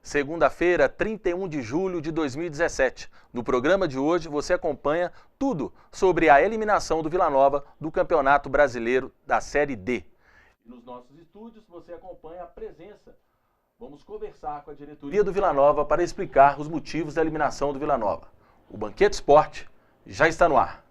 Segunda-feira, 31 de julho de 2017. No programa de hoje você acompanha tudo sobre a eliminação do Vila Nova do Campeonato Brasileiro da Série D. E nos nossos estúdios você acompanha a presença. Vamos conversar com a diretoria do Vila Nova para explicar os motivos da eliminação do Vila Nova. O Banquete Esporte já está no ar.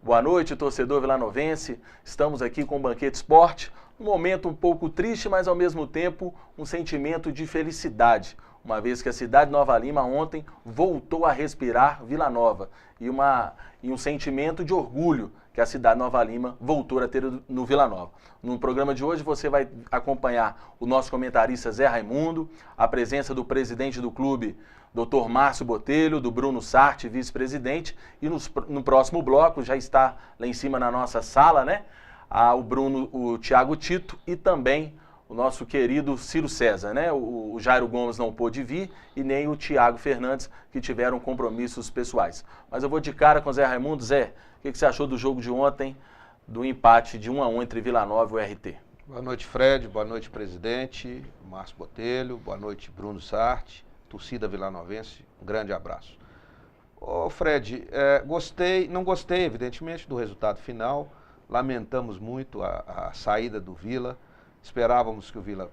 Boa noite, torcedor vilanovense. Estamos aqui com o Banquete Esporte. Um momento um pouco triste, mas ao mesmo tempo um sentimento de felicidade. Uma vez que a cidade de Nova Lima ontem voltou a respirar Vila Nova. E um sentimento de orgulho que a cidade de Nova Lima voltou a ter no Vila Nova. No programa de hoje você vai acompanhar o nosso comentarista Zé Raimundo, a presença do presidente do clube, Dr. Márcio Botelho, do Bruno Sarti, vice-presidente, e no próximo bloco já está lá em cima na nossa sala, né? O Thiago Tito e também o nosso querido Ciro César, né? O Jairo Gomes não pôde vir e nem o Thiago Fernandes, que tiveram compromissos pessoais. Mas eu vou de cara com o Zé Raimundo. Zé, o que você achou do jogo de ontem, do empate de 1-1 entre Vila Nova e o RT? Boa noite, Fred. Boa noite, presidente Márcio Botelho. Boa noite, Bruno Sarti. Torcida vilanovense, um grande abraço. Ô Fred, não gostei evidentemente do resultado final, lamentamos muito a saída do Vila, esperávamos que o Vila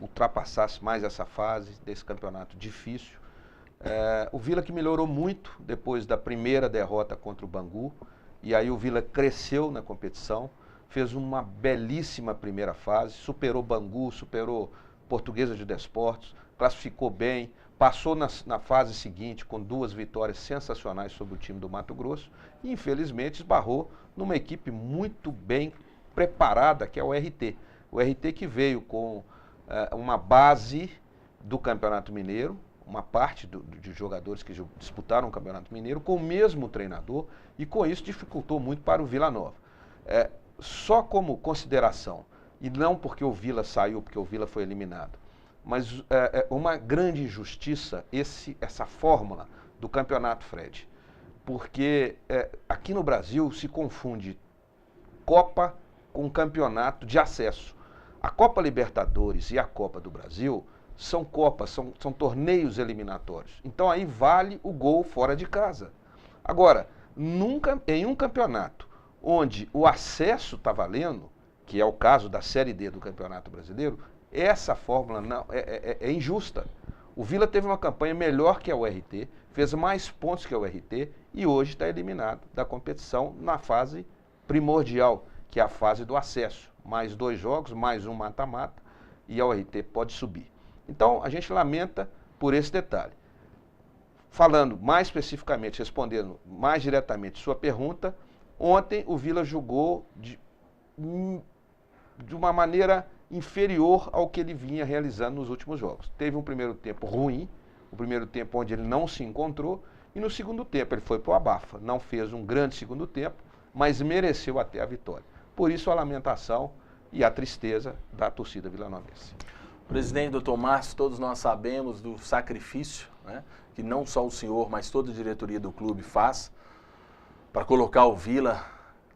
ultrapassasse mais essa fase desse campeonato difícil. O Vila que melhorou muito depois da primeira derrota contra o Bangu, e aí o Vila cresceu na competição, fez uma belíssima primeira fase, superou Bangu, superou Portuguesa de Desportos, classificou bem, passou na fase seguinte com 2 vitórias sensacionais sobre o time do Mato Grosso e infelizmente esbarrou numa equipe muito bem preparada, que é o RT. O RT que veio com uma base do Campeonato Mineiro, uma parte de jogadores que disputaram o Campeonato Mineiro com o mesmo treinador, e com isso dificultou muito para o Vila Nova. Só como consideração, e não porque o Vila saiu, porque o Vila foi eliminado, mas uma grande injustiça essa fórmula do campeonato, Fred. Porque aqui no Brasil se confunde Copa com campeonato de acesso. A Copa Libertadores e a Copa do Brasil são copas, são torneios eliminatórios. Então aí vale o gol fora de casa. Agora, nunca em um campeonato onde o acesso está valendo, que é o caso da Série D do Campeonato Brasileiro, essa fórmula não, é injusta. O Vila teve uma campanha melhor que a URT, fez mais pontos que a URT e hoje está eliminado da competição na fase primordial, que é a fase do acesso. Mais 2 jogos, mais um mata-mata e a URT pode subir. Então a gente lamenta por esse detalhe. Falando mais especificamente, respondendo mais diretamente sua pergunta, ontem o Vila jogou de uma maneira inferior ao que ele vinha realizando nos últimos jogos. Teve um primeiro tempo ruim, o primeiro tempo onde ele não se encontrou, e no segundo tempo ele foi para o abafa. Não fez um grande segundo tempo, mas mereceu até a vitória. Por isso a lamentação e a tristeza da torcida vilanovense. Presidente Dr. Márcio, todos nós sabemos do sacrifício, né, que não só o senhor, mas toda a diretoria do clube faz para colocar o Vila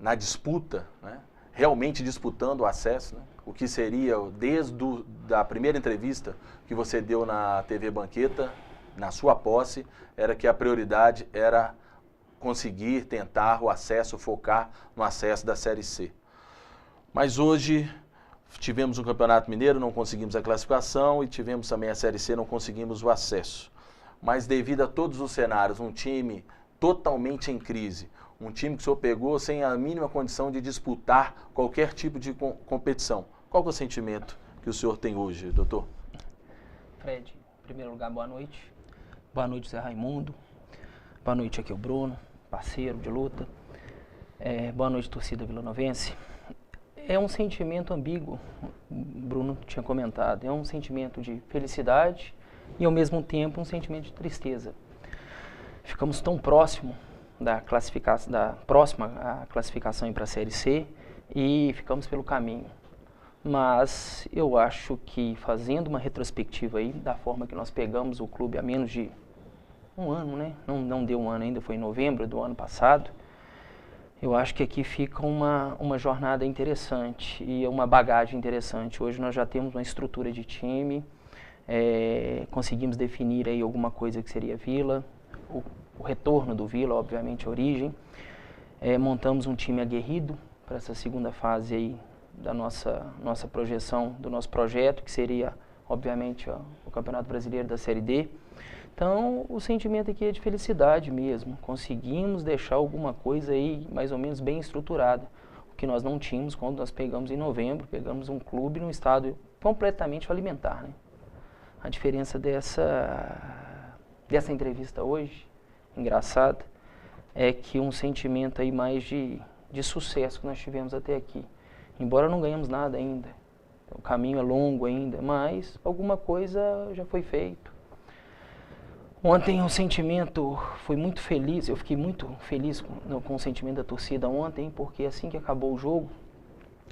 na disputa, né, realmente disputando o acesso, né? O que seria, desde a primeira entrevista que você deu na TV Banqueta, na sua posse, era que a prioridade era conseguir tentar o acesso, focar no acesso da Série C. Mas hoje tivemos um Campeonato Mineiro, não conseguimos a classificação, e tivemos também a Série C, não conseguimos o acesso. Mas devido a todos os cenários, um time totalmente em crise, um time que o senhor pegou sem a mínima condição de disputar qualquer tipo de competição. Qual que é o sentimento que o senhor tem hoje, doutor? Fred, em primeiro lugar, boa noite. Boa noite, Zé Raimundo. Boa noite aqui o Bruno, parceiro de luta. Boa noite, torcida vilanovense. É um sentimento ambíguo, o Bruno tinha comentado. É um sentimento de felicidade e, ao mesmo tempo, um sentimento de tristeza. Ficamos tão próximo da próxima à classificação para a Série C e ficamos pelo caminho. Mas eu acho que, fazendo uma retrospectiva aí, da forma que nós pegamos o clube a menos de um ano, né? Não deu um ano ainda, foi em novembro do ano passado. Eu acho que aqui fica uma jornada interessante e uma bagagem interessante. Hoje nós já temos uma estrutura de time, conseguimos definir aí alguma coisa que seria Vila, o retorno do Vila, obviamente a origem. Montamos um time aguerrido para essa segunda fase aí da nossa projeção, do nosso projeto, que seria, obviamente, o Campeonato Brasileiro da Série D. Então, o sentimento aqui é de felicidade mesmo. Conseguimos deixar alguma coisa aí mais ou menos bem estruturada. O que nós não tínhamos quando nós pegamos em novembro, pegamos um clube num estado completamente falimentar, né? A diferença dessa entrevista hoje, engraçada, é que um sentimento aí mais de sucesso que nós tivemos até aqui. Embora não ganhamos nada ainda, o caminho é longo ainda, mas alguma coisa já foi feito. Ontem o sentimento foi muito feliz, eu fiquei muito feliz com o sentimento da torcida ontem, porque assim que acabou o jogo,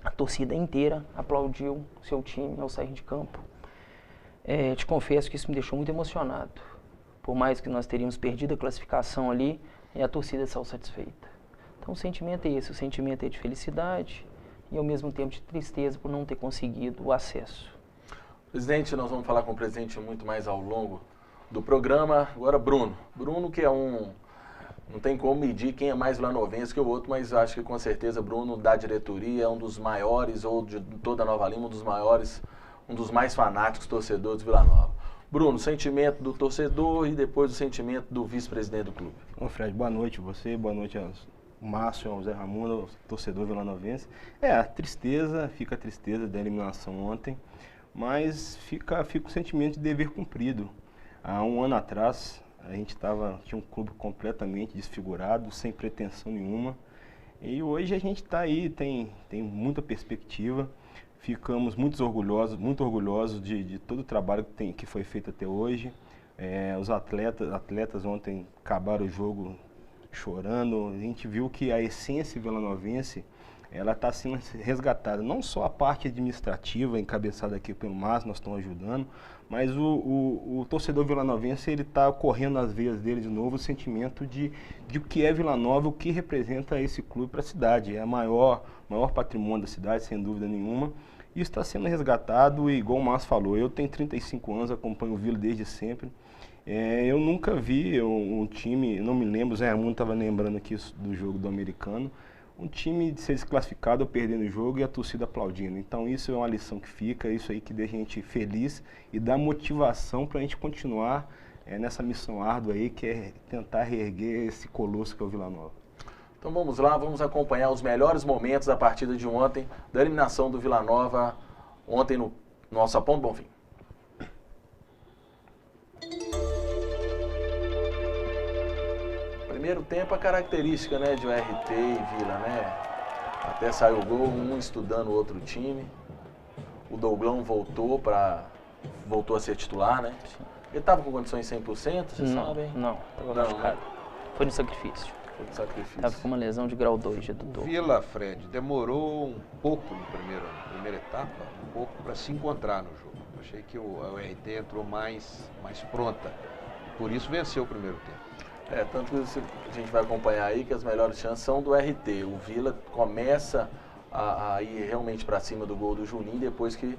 a torcida inteira aplaudiu seu time ao sair de campo. Te confesso que isso me deixou muito emocionado. Por mais que nós teríamos perdido a classificação ali, a torcida saiu satisfeita. Então o sentimento é esse, o sentimento é de felicidade e ao mesmo tempo de tristeza por não ter conseguido o acesso. Presidente, nós vamos falar com o presidente muito mais ao longo do programa. Agora Bruno. Bruno que é não tem como medir quem é mais vilanovense que o outro, mas acho que com certeza Bruno da diretoria é um dos maiores, ou de toda a Nova Lima, um dos maiores, um dos mais fanáticos torcedores do Vila Nova. Bruno, sentimento do torcedor e depois o sentimento do vice-presidente do clube. Ô Fred, boa noite a você, boa noite ao Márcio, ao Zé Raimundo, ao torcedor vilanovense. A tristeza, fica a tristeza da eliminação ontem, mas fica o sentimento de dever cumprido. Há um ano atrás, a gente tinha um clube completamente desfigurado, sem pretensão nenhuma. E hoje a gente está aí, tem muita perspectiva. Ficamos muito orgulhosos de todo o trabalho que foi feito até hoje. Os atletas ontem acabaram o jogo chorando. A gente viu que a essência vilanovense ela está sendo resgatada. Não só a parte administrativa, encabeçada aqui pelo Márcio, nós estamos ajudando, mas o torcedor vilanovense ele está correndo nas veias dele de novo o sentimento de o que é Vila Nova, o que representa esse clube para a cidade. É o maior patrimônio da cidade, sem dúvida nenhuma. Isso está sendo resgatado e, igual o Márcio falou, eu tenho 35 anos, acompanho o Vila desde sempre. Eu nunca vi um time, não me lembro, o Zé Raimundo estava lembrando aqui do jogo do Americano, um time de ser desclassificado ou perdendo o jogo e a torcida aplaudindo. Então isso é uma lição que fica, isso aí que deixa a gente feliz e dá motivação para a gente continuar nessa missão árdua aí, que é tentar reerguer esse colosso que é o Vila Nova. Então vamos lá, vamos acompanhar os melhores momentos da partida de ontem, da eliminação do Vila Nova, ontem no nosso Sapão do Bonfim. Primeiro tempo a característica, né, de RT e Vila, né? Até saiu o gol, um estudando o outro time. O Douglão voltou a ser titular, né? Ele estava com condições 100%, vocês sabem? Não, estava machucado. Foi no sacrifício. Estava com uma lesão de grau 2 de adutor. Vila, Fred, demorou um pouco na primeira etapa, para se encontrar no jogo. Achei que a RT entrou mais pronta. Por isso venceu o primeiro tempo. Tanto que a gente vai acompanhar aí que as melhores chances são do RT. O Vila começa a ir realmente para cima do gol do Juninho, depois que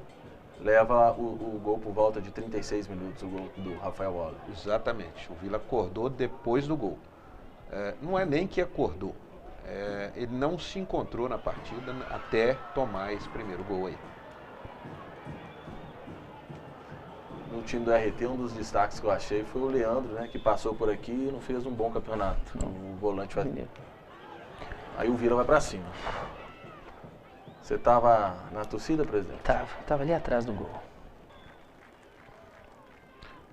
leva o gol por volta de 36 minutos, o gol do Rafael Waller. Exatamente. O Vila acordou depois do gol. Não é nem que acordou. Ele não se encontrou na partida até tomar esse primeiro gol aí. No time do RT, um dos destaques que eu achei foi o Leandro, né, que passou por aqui e não fez um bom campeonato. O volante vai... Aí o Vila vai pra cima. Você estava na torcida, presidente? Tava ali atrás do gol.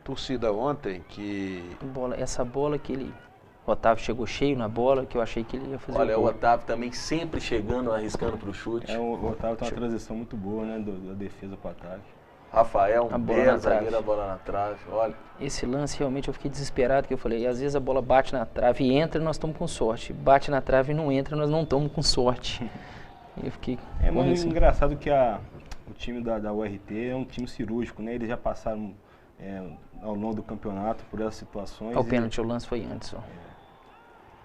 Torcida ontem que... Essa bola que o Otávio chegou cheio na bola, que eu achei que ele ia fazer o gol. O Otávio também sempre chegando, arriscando pro chute. O Otávio tem uma transição muito boa, né, da defesa para ataque. Rafael, um belo zagueiro, a bola na trave, olha. Esse lance realmente eu fiquei desesperado, que eu falei, às vezes a bola bate na trave e entra e nós estamos com sorte. Bate na trave e não entra, nós não estamos com sorte. E eu fiquei... muito engraçado que o time da URT é um time cirúrgico, né? Eles já passaram ao longo do campeonato por essas situações. O pênalti, o lance foi antes. Ó.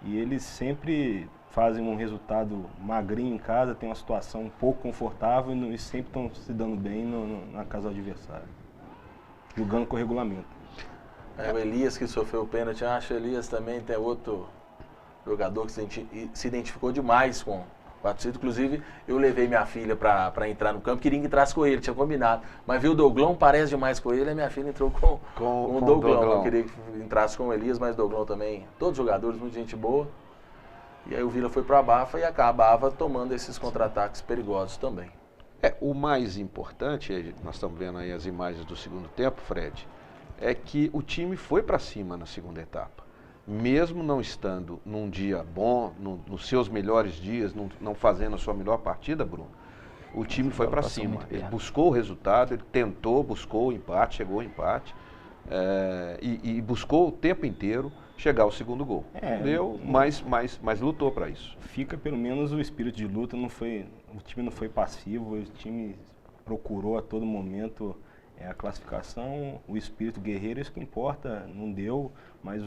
E eles sempre fazem um resultado magrinho em casa, tem uma situação um pouco confortável e sempre estão se dando bem na casa do adversário, jogando com o regulamento. O Elias que sofreu o pênalti, eu acho que o Elias também tem outro jogador que se identificou demais com o torcida. Inclusive, eu levei minha filha para entrar no campo, queria que entrasse com ele, tinha combinado. Mas viu o Douglão, parece demais com ele, e minha filha entrou com o Douglão. Eu queria que entrasse com o Elias, mas o Douglão também, todos os jogadores, muita gente boa. E aí o Vila foi para a Bafa e acabava tomando esses contra-ataques perigosos também. O mais importante, nós estamos vendo aí as imagens do segundo tempo, Fred, é que o time foi para cima na segunda etapa. Mesmo não estando num dia bom, nos seus melhores dias, não fazendo a sua melhor partida, Bruno, o time foi para cima. Ele buscou o resultado, ele tentou, buscou o empate, chegou ao empate, e buscou o tempo inteiro chegar ao segundo gol. Deu, mas lutou para isso. Fica pelo menos o espírito de luta, o time não foi passivo, o time procurou a todo momento a classificação, o espírito guerreiro, isso que importa, não deu, mas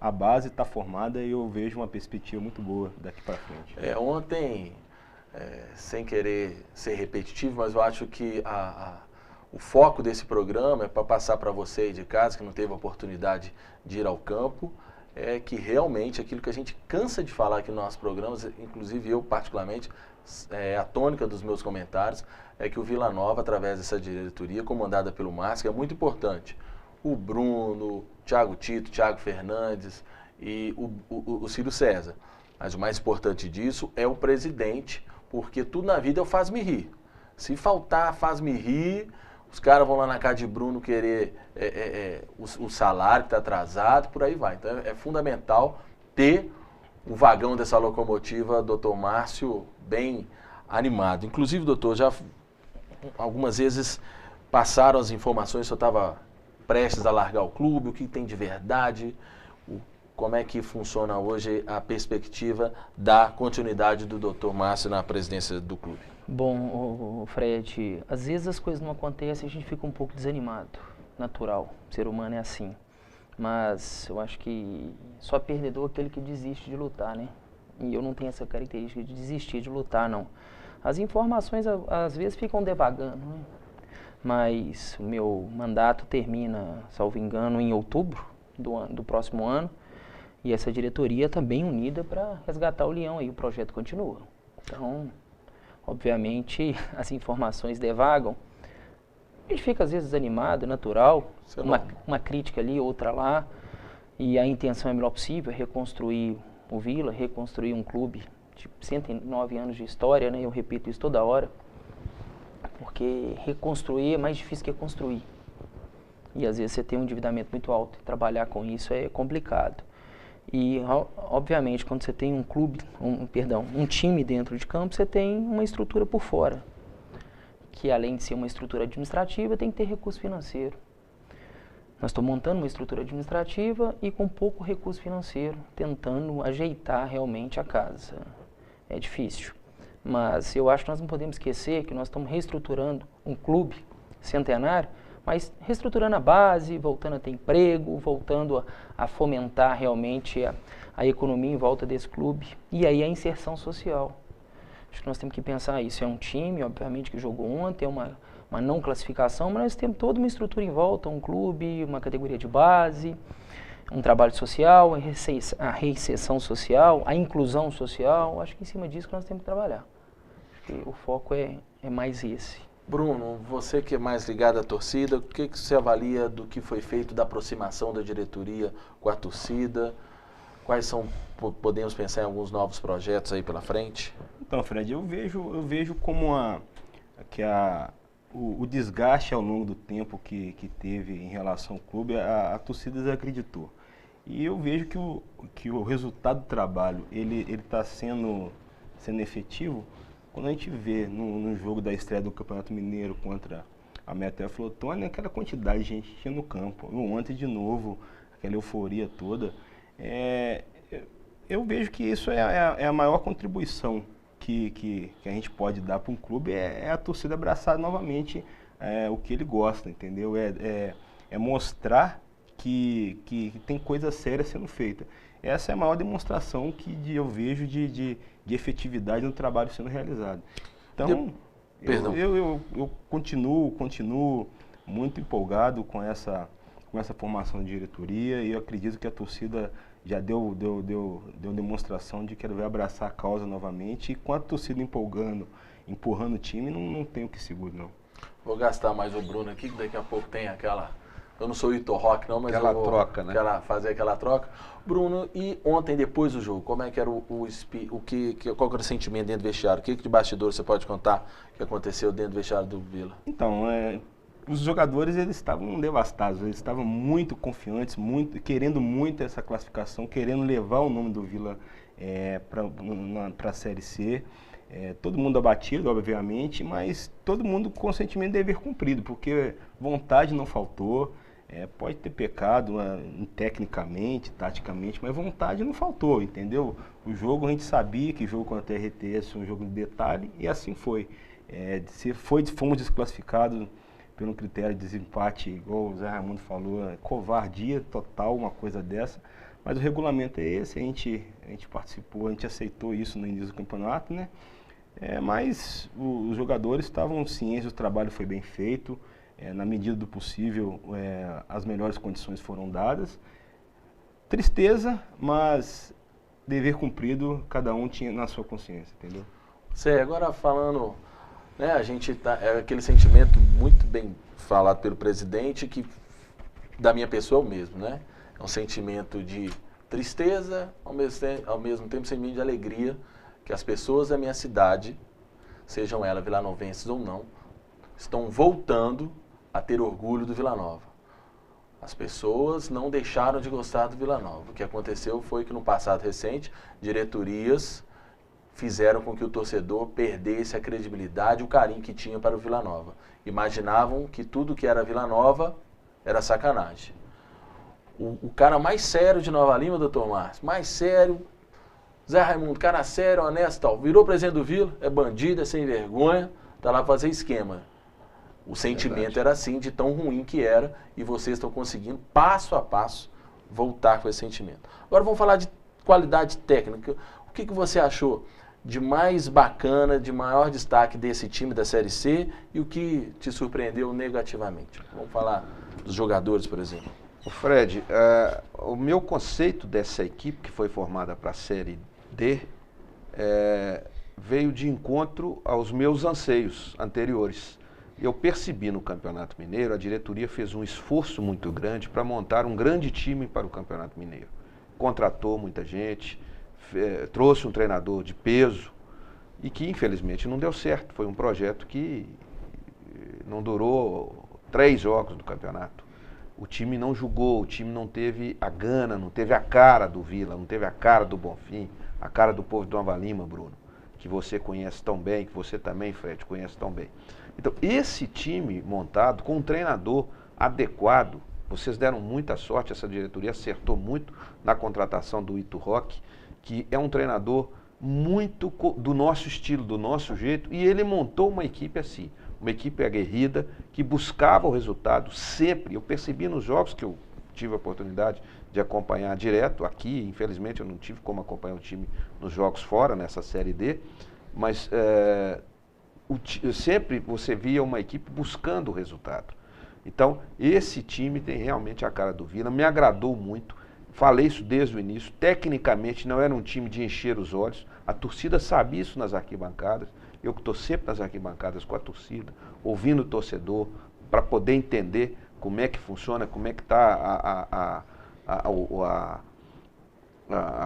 a base está formada e eu vejo uma perspectiva muito boa daqui para frente. Ontem, sem querer ser repetitivo, mas eu acho que o foco desse programa é para passar para você aí de casa, que não teve a oportunidade de ir ao campo, é que realmente aquilo que a gente cansa de falar aqui nos nossos programas, inclusive eu particularmente, a tônica dos meus comentários, é que o Vila Nova, através dessa diretoria comandada pelo Márcio, é muito importante. O Bruno, Thiago Tito, Thiago Fernandes e o Ciro César. Mas o mais importante disso é o presidente, porque tudo na vida é o faz-me rir. Se faltar faz-me rir, os caras vão lá na casa de Bruno querer o salário que está atrasado, por aí vai. Então é fundamental ter o vagão dessa locomotiva, doutor Márcio, bem animado. Inclusive, doutor, já algumas vezes passaram as informações, eu estava prestes a largar o clube, o que tem de verdade, como é que funciona hoje a perspectiva da continuidade do doutor Márcio na presidência do clube? Bom, Fred, às vezes as coisas não acontecem e a gente fica um pouco desanimado, natural, o ser humano é assim. Mas eu acho que só perdedor é aquele que desiste de lutar, né? E eu não tenho essa característica de desistir de lutar, não. As informações às vezes ficam devagando, né? Mas o meu mandato termina, salvo engano, em outubro do próximo ano. E essa diretoria está bem unida para resgatar o leão aí, o projeto continua. Então, obviamente, as informações devagam. A gente fica às vezes desanimado, natural, uma crítica ali, outra lá, e a intenção é a melhor possível, reconstruir o Vila, reconstruir um clube de 109 anos de história, né? Eu repito isso toda hora, porque reconstruir é mais difícil que construir. E às vezes você tem um endividamento muito alto, e trabalhar com isso é complicado. E, obviamente, quando você tem um clube, um time dentro de campo, você tem uma estrutura por fora, que além de ser uma estrutura administrativa, tem que ter recurso financeiro. Nós estamos montando uma estrutura administrativa e com pouco recurso financeiro, tentando ajeitar realmente a casa. É difícil, mas eu acho que nós não podemos esquecer que nós estamos reestruturando um clube centenário, mas reestruturando a base, voltando a ter emprego, voltando a fomentar realmente a economia em volta desse clube. E aí a inserção social. Acho que nós temos que pensar isso. É um time, obviamente, que jogou ontem, é uma não classificação, mas nós temos toda uma estrutura em volta, um clube, uma categoria de base, um trabalho social, a reinserção social, a inclusão social. Acho que em cima disso que nós temos que trabalhar. Acho que o foco é mais esse. Bruno, você que é mais ligado à torcida, o que você avalia do que foi feito da aproximação da diretoria com a torcida? Quais são, podemos pensar em alguns novos projetos aí pela frente? Então, Fred, eu vejo como o desgaste ao longo do tempo que teve em relação ao clube, a torcida desacreditou. E eu vejo que o resultado do trabalho, ele está sendo efetivo. Quando a gente vê no jogo da estreia do Campeonato Mineiro contra a Meteor Flotone, aquela quantidade de gente tinha no campo. Ontem de novo, aquela euforia toda. Eu vejo que isso é a maior contribuição que a gente pode dar para um clube, é a torcida abraçar novamente o que ele gosta, entendeu? É mostrar que tem coisa séria sendo feita. Essa é a maior demonstração que eu vejo de efetividade no trabalho sendo realizado. Então, eu continuo muito empolgado com essa formação de diretoria, e eu acredito que a torcida já deu demonstração de que ela vai abraçar a causa novamente, e com a torcida empolgando, empurrando o time, não tem o que segurar, não. Vou gastar mais o Bruno aqui, que daqui a pouco tem aquela... Eu não sou o Ito Rock, não, mas aquela eu vou troca, né? fazer aquela troca. Bruno, e ontem, depois do jogo, como é que era qual que era o sentimento dentro do vestiário? O que de bastidor você pode contar que aconteceu dentro do vestiário do Vila? Então, os jogadores, eles estavam devastados, eles estavam muito confiantes, querendo muito essa classificação, querendo levar o nome do Vila para a Série C. Todo mundo abatido, obviamente, mas todo mundo com o sentimento de dever cumprido, porque vontade não faltou. Pode ter pecado tecnicamente, taticamente, mas vontade não faltou, entendeu? O jogo, a gente sabia que o jogo contra a RTS é um jogo de detalhe, e assim foi. Fomos desclassificados pelo critério de desempate, igual o Zé Raimundo falou, covardia total, uma coisa dessa. Mas o regulamento é esse, a gente participou, a gente aceitou isso no início do campeonato, né? Mas os jogadores estavam cientes, o trabalho foi bem feito. Na medida do possível, as melhores condições foram dadas. Tristeza, mas dever cumprido, cada um tinha na sua consciência, entendeu? Agora falando, né, a gente aquele sentimento muito bem falado pelo presidente, que da minha pessoa é o mesmo, né? É um sentimento de tristeza, ao mesmo tempo sentimento de alegria, que as pessoas da minha cidade, sejam elas vilanovenses ou não, estão voltando a ter orgulho do Vila Nova. As pessoas não deixaram de gostar do Vila Nova. O que aconteceu foi que no passado recente, diretorias fizeram com que o torcedor perdesse a credibilidade, o carinho que tinha para o Vila Nova. Imaginavam que tudo que era Vila Nova era sacanagem. O cara mais sério de Nova Lima, doutor Márcio, mais sério, Zé Raimundo, cara sério, honesto, tal, virou presidente do Vila, é bandido, é sem vergonha, tá lá fazer esquema. O sentimento era assim, de tão ruim que era, e vocês estão conseguindo, passo a passo, voltar com esse sentimento. Agora vamos falar de qualidade técnica. O que você achou de mais bacana, de maior destaque desse time da Série C, e o que te surpreendeu negativamente? Vamos falar dos jogadores, por exemplo. Fred, o meu conceito dessa equipe que foi formada para a Série D veio de encontro aos meus anseios anteriores. Eu percebi no Campeonato Mineiro, a diretoria fez um esforço muito grande para montar um grande time para o Campeonato Mineiro. Contratou muita gente, trouxe um treinador de peso e que infelizmente não deu certo. Foi um projeto que não durou 3 jogos do campeonato. O time não jogou, o time não teve a gana, não teve a cara do Vila, não teve a cara do Bonfim, a cara do povo de Nova Lima, Bruno, que você conhece tão bem, que você também, Fred, conhece tão bem. Então, esse time montado com um treinador adequado, vocês deram muita sorte, essa diretoria acertou muito na contratação do Ito Rock, que é um treinador muito do nosso estilo, do nosso jeito, e ele montou uma equipe assim, uma equipe aguerrida, que buscava o resultado sempre. Eu percebi nos jogos que eu tive a oportunidade de acompanhar direto aqui, infelizmente eu não tive como acompanhar o time nos jogos fora, nessa Série D, mas sempre você via uma equipe buscando o resultado. Então, esse time tem realmente a cara do Vila, me agradou muito, falei isso desde o início, tecnicamente não era um time de encher os olhos, a torcida sabia isso nas arquibancadas, eu que estou sempre nas arquibancadas com a torcida, ouvindo o torcedor, para poder entender como é que funciona, como é que está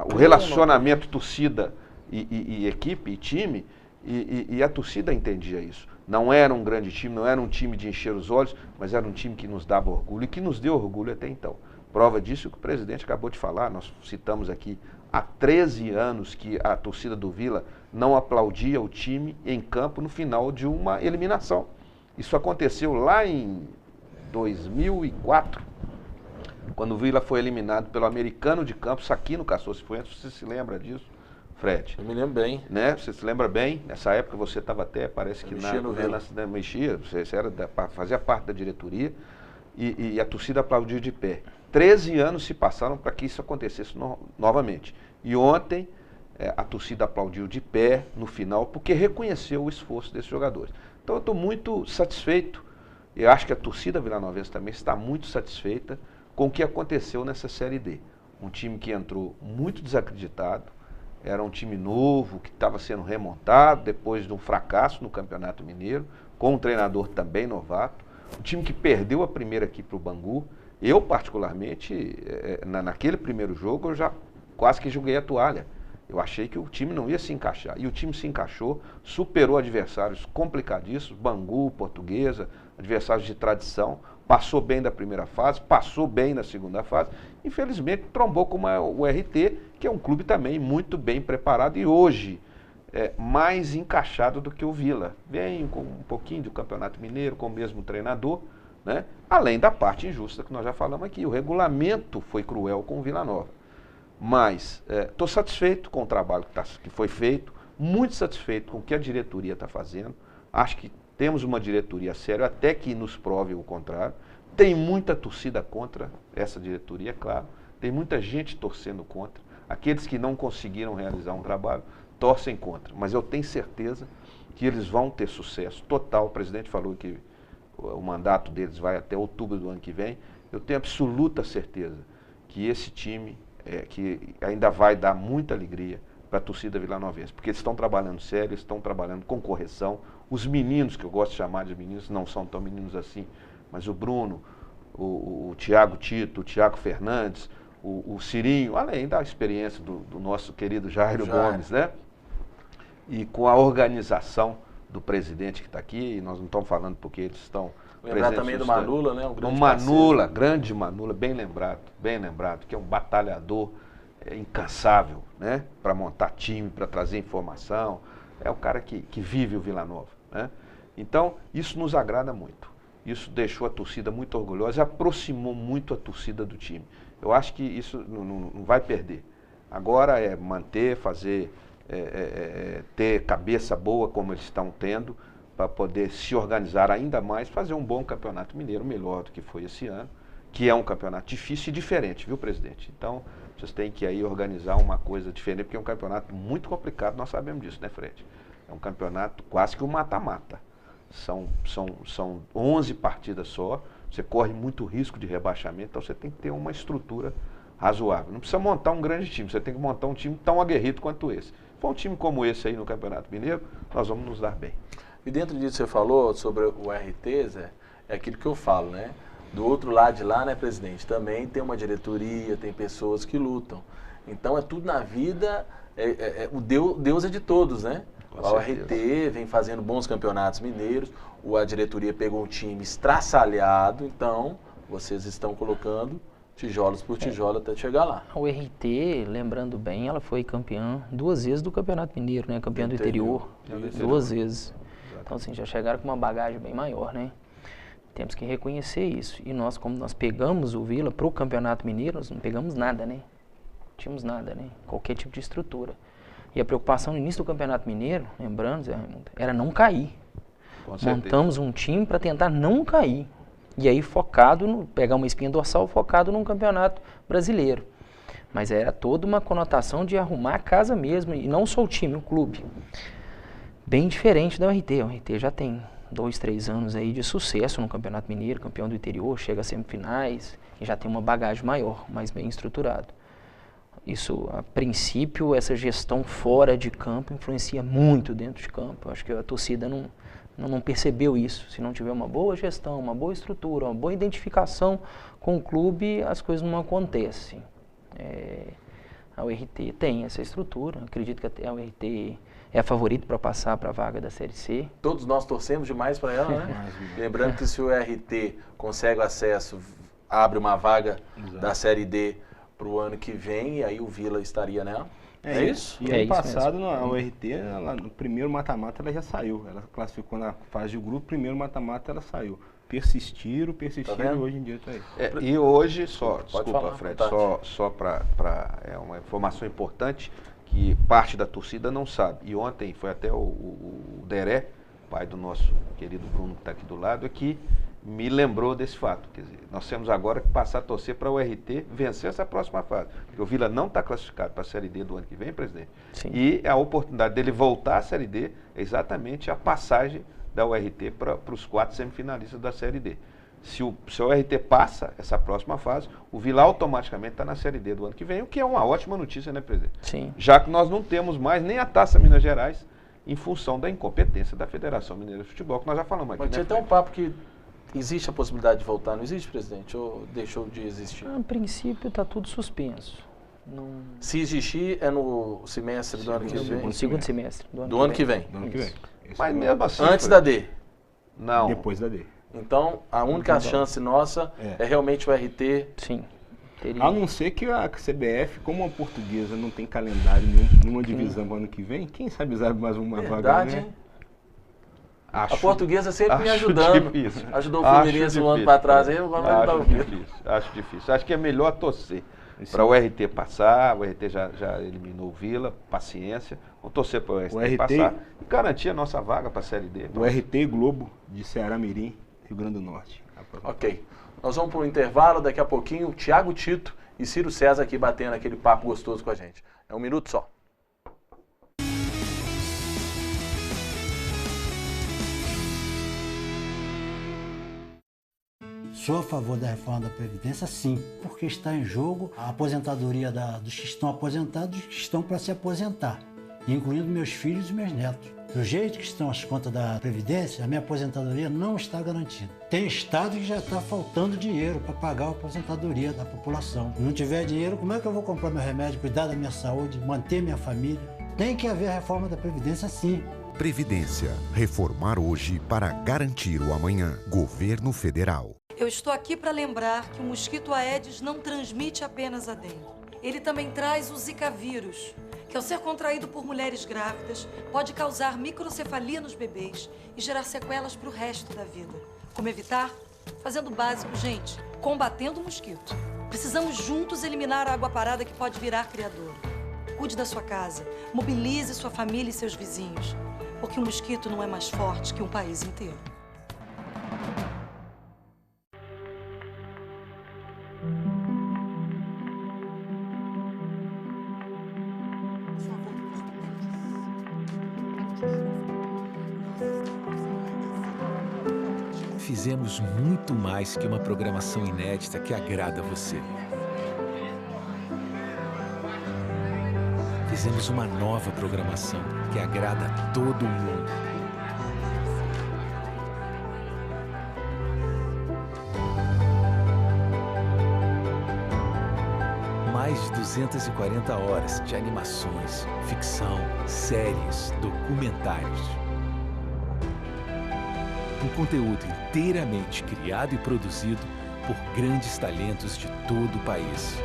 o relacionamento torcida e equipe e time, e a torcida entendia isso. Não era um grande time, não era um time de encher os olhos, mas era um time que nos dava orgulho e que nos deu orgulho até então. Prova disso que o presidente acabou de falar, nós citamos aqui, há 13 anos que a torcida do Vila não aplaudia o time em campo no final de uma eliminação. Isso aconteceu lá em 2004, quando o Vila foi eliminado pelo Americano de Campos, aqui no Castor Cifuentes, você se lembra disso? Fred. Eu me lembro bem. Né? Você se lembra bem? Nessa época você estava até, parece que Mexia no Vila. mexia, você fazia parte da diretoria e a torcida aplaudiu de pé. 13 anos se passaram para que isso acontecesse novamente. E ontem a torcida aplaudiu de pé no final porque reconheceu o esforço desses jogadores. Então eu estou muito satisfeito. Eu acho que a torcida vilanovense também está muito satisfeita com o que aconteceu nessa Série D. Um time que entrou muito desacreditado, era um time novo, que estava sendo remontado depois de um fracasso no Campeonato Mineiro, com um treinador também novato. Um time que perdeu a primeira aqui para o Bangu. Eu, particularmente, naquele primeiro jogo, eu já quase que joguei a toalha. Eu achei que o time não ia se encaixar. E o time se encaixou, superou adversários complicadíssimos, Bangu, Portuguesa, adversários de tradição, passou bem da primeira fase, passou bem na segunda fase. Infelizmente, trombou com o RT, que é um clube também muito bem preparado e hoje mais encaixado do que o Vila. Vem com um pouquinho do Campeonato Mineiro, com o mesmo treinador, né? Além da parte injusta que nós já falamos aqui. O regulamento foi cruel com o Vila Nova. Mas estou satisfeito com o trabalho que foi feito, muito satisfeito com o que a diretoria está fazendo. Acho que temos uma diretoria séria, até que nos prove o contrário. Tem muita torcida contra essa diretoria, é claro. Tem muita gente torcendo contra. Aqueles que não conseguiram realizar um trabalho torcem contra. Mas eu tenho certeza que eles vão ter sucesso total. O presidente falou que o mandato deles vai até outubro do ano que vem. Eu tenho absoluta certeza que esse time que ainda vai dar muita alegria para a torcida vilanovense, porque eles estão trabalhando sério, eles estão trabalhando com correção. Os meninos, que eu gosto de chamar de meninos, não são tão meninos assim, mas o Bruno, o Thiago Tito, o Thiago Fernandes, o Cirinho, além da experiência do nosso querido Jairo Gomes, né? E com a organização do presidente que está aqui, e nós não estamos falando porque eles estão lembrar também do Manula, né? Um Manula, grande Manula, bem lembrado, que é um batalhador incansável, né? Para montar time, para trazer informação. É o cara que vive o Vila Nova, né? Então, isso nos agrada muito. Isso deixou a torcida muito orgulhosa e aproximou muito a torcida do time. Eu acho que isso não vai perder. Agora é manter, fazer, ter cabeça boa como eles estão tendo, para poder se organizar ainda mais, fazer um bom campeonato mineiro, melhor do que foi esse ano, que é um campeonato difícil e diferente, viu, presidente? Então, vocês têm que aí organizar uma coisa diferente, porque é um campeonato muito complicado, nós sabemos disso, né, Fred? É um campeonato quase que um mata-mata. São 11 partidas só, você corre muito risco de rebaixamento, então você tem que ter uma estrutura razoável. Não precisa montar um grande time, você tem que montar um time tão aguerrido quanto esse. Se for um time como esse aí no Campeonato Mineiro, nós vamos nos dar bem. E dentro disso que você falou sobre o RT, Zé, é aquilo que eu falo, né? Do outro lado de lá, né, presidente, também tem uma diretoria, tem pessoas que lutam. Então é tudo na vida, o Deus é de todos, né? O RT vem fazendo bons campeonatos mineiros, a diretoria pegou um time estraçalhado, então vocês estão colocando tijolos por tijolo até chegar lá. O RT, lembrando bem, ela foi campeã 2 vezes do Campeonato Mineiro, né? Campeã do interior, 2 vezes. Então, assim, já chegaram com uma bagagem bem maior, né? Temos que reconhecer isso. E nós, como nós pegamos o Vila para o Campeonato Mineiro, nós não pegamos nada, né? Não tínhamos nada, né? Qualquer tipo de estrutura. E a preocupação no início do Campeonato Mineiro, lembrando, Zé Raimundo, era não cair. Montamos um time para tentar não cair. E aí pegar uma espinha dorsal focado num campeonato brasileiro. Mas era toda uma conotação de arrumar a casa mesmo, e não só o time, o clube. Bem diferente da URT. A URT já tem 2, 3 anos aí de sucesso no Campeonato Mineiro, campeão do interior, chega a semifinais e já tem uma bagagem maior, mais bem estruturado. Isso, a princípio, essa gestão fora de campo influencia muito dentro de campo. Eu acho que a torcida não percebeu isso. Se não tiver uma boa gestão, uma boa estrutura, uma boa identificação com o clube, as coisas não acontecem. A URT tem essa estrutura, acredito que até a URT é a favorita para passar para a vaga da Série C. Todos nós torcemos demais para ela, né? Lembrando que se o RT consegue acesso, abre uma vaga da Série D para o ano que vem, e aí o Vila estaria nela. É isso? E ano passado, a URT, no primeiro mata-mata, ela já saiu. Ela classificou na fase de grupo, primeiro mata-mata ela saiu. Persistiram, tá hoje em dia está aí. E hoje, desculpa, Fred, só para uma informação importante, que parte da torcida não sabe. E ontem foi até o Deré, pai do nosso querido Bruno, que está aqui do lado, que me lembrou desse fato. Quer dizer, nós temos agora que passar a torcer para o RT vencer essa próxima fase. Porque o Vila não está classificado para a Série D do ano que vem, presidente. Sim. E a oportunidade dele voltar à Série D é exatamente a passagem da URT para os 4 semifinalistas da Série D. Se o RT passa essa próxima fase, o Vila automaticamente está na Série D do ano que vem, o que é uma ótima notícia, né, presidente? Sim. Já que nós não temos mais nem a Taça Minas Gerais em função da incompetência da Federação Mineira de Futebol, que nós já falamos aqui. Mas tinha até um papo que existe a possibilidade de voltar, não existe, presidente? Ou deixou de existir? A princípio está tudo suspenso. Não... Se existir, é no semestre do ano que vem? No segundo semestre Do ano que vem. Do ano que vem. Mas mesmo assim... Antes da D. Não. Depois da D. Então, a única chance nossa é realmente o RT. Sim. Teria... A não ser que a CBF, como a portuguesa não tem calendário nenhuma divisão no ano que vem, quem sabe abre mais uma vaga, Verdade, né? hein? A portuguesa sempre me ajudando. Difícil. Ajudou o Fluminense um ano para trás. Aí agora vai dar o quê? Acho difícil. Acho que é melhor torcer para o RT passar. O RT já eliminou o Vila. Paciência. Vamos torcer para o RT passar e garantir a nossa vaga para a Série D. O RT Globo de Ceará Mirim, Rio Grande do Norte. Ok. Nós vamos para o intervalo. Daqui a pouquinho, Thiago Tito e Ciro César aqui batendo aquele papo gostoso com a gente. É um minuto só. Sou a favor da reforma da Previdência, sim, porque está em jogo a aposentadoria dos que estão aposentados e que estão para se aposentar, incluindo meus filhos e meus netos. Do jeito que estão as contas da Previdência, a minha aposentadoria não está garantida. Tem estado que já está faltando dinheiro para pagar a aposentadoria da população. Se não tiver dinheiro, como é que eu vou comprar meu remédio, cuidar da minha saúde, manter minha família? Tem que haver a reforma da Previdência, sim. Previdência. Reformar hoje para garantir o amanhã. Governo Federal. Eu estou aqui para lembrar que o mosquito Aedes não transmite apenas a dengue. Ele também traz o Zika vírus, que ao ser contraído por mulheres grávidas, pode causar microcefalia nos bebês e gerar sequelas para o resto da vida. Como evitar? Fazendo o básico, gente, combatendo o mosquito. Precisamos juntos eliminar a água parada que pode virar criador. Cuide da sua casa, mobilize sua família e seus vizinhos, porque o mosquito não é mais forte que um país inteiro. Fizemos muito mais que uma programação inédita que agrada a você. Fizemos uma nova programação que agrada a todo mundo. Mais de 240 horas de animações, ficção, séries, documentários. Um conteúdo inteiramente criado e produzido por grandes talentos de todo o país.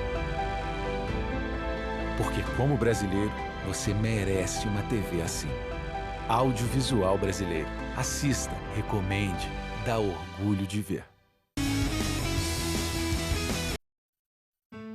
Porque, como brasileiro, você merece uma TV assim. Audiovisual Brasileiro. Assista, recomende, dá orgulho de ver.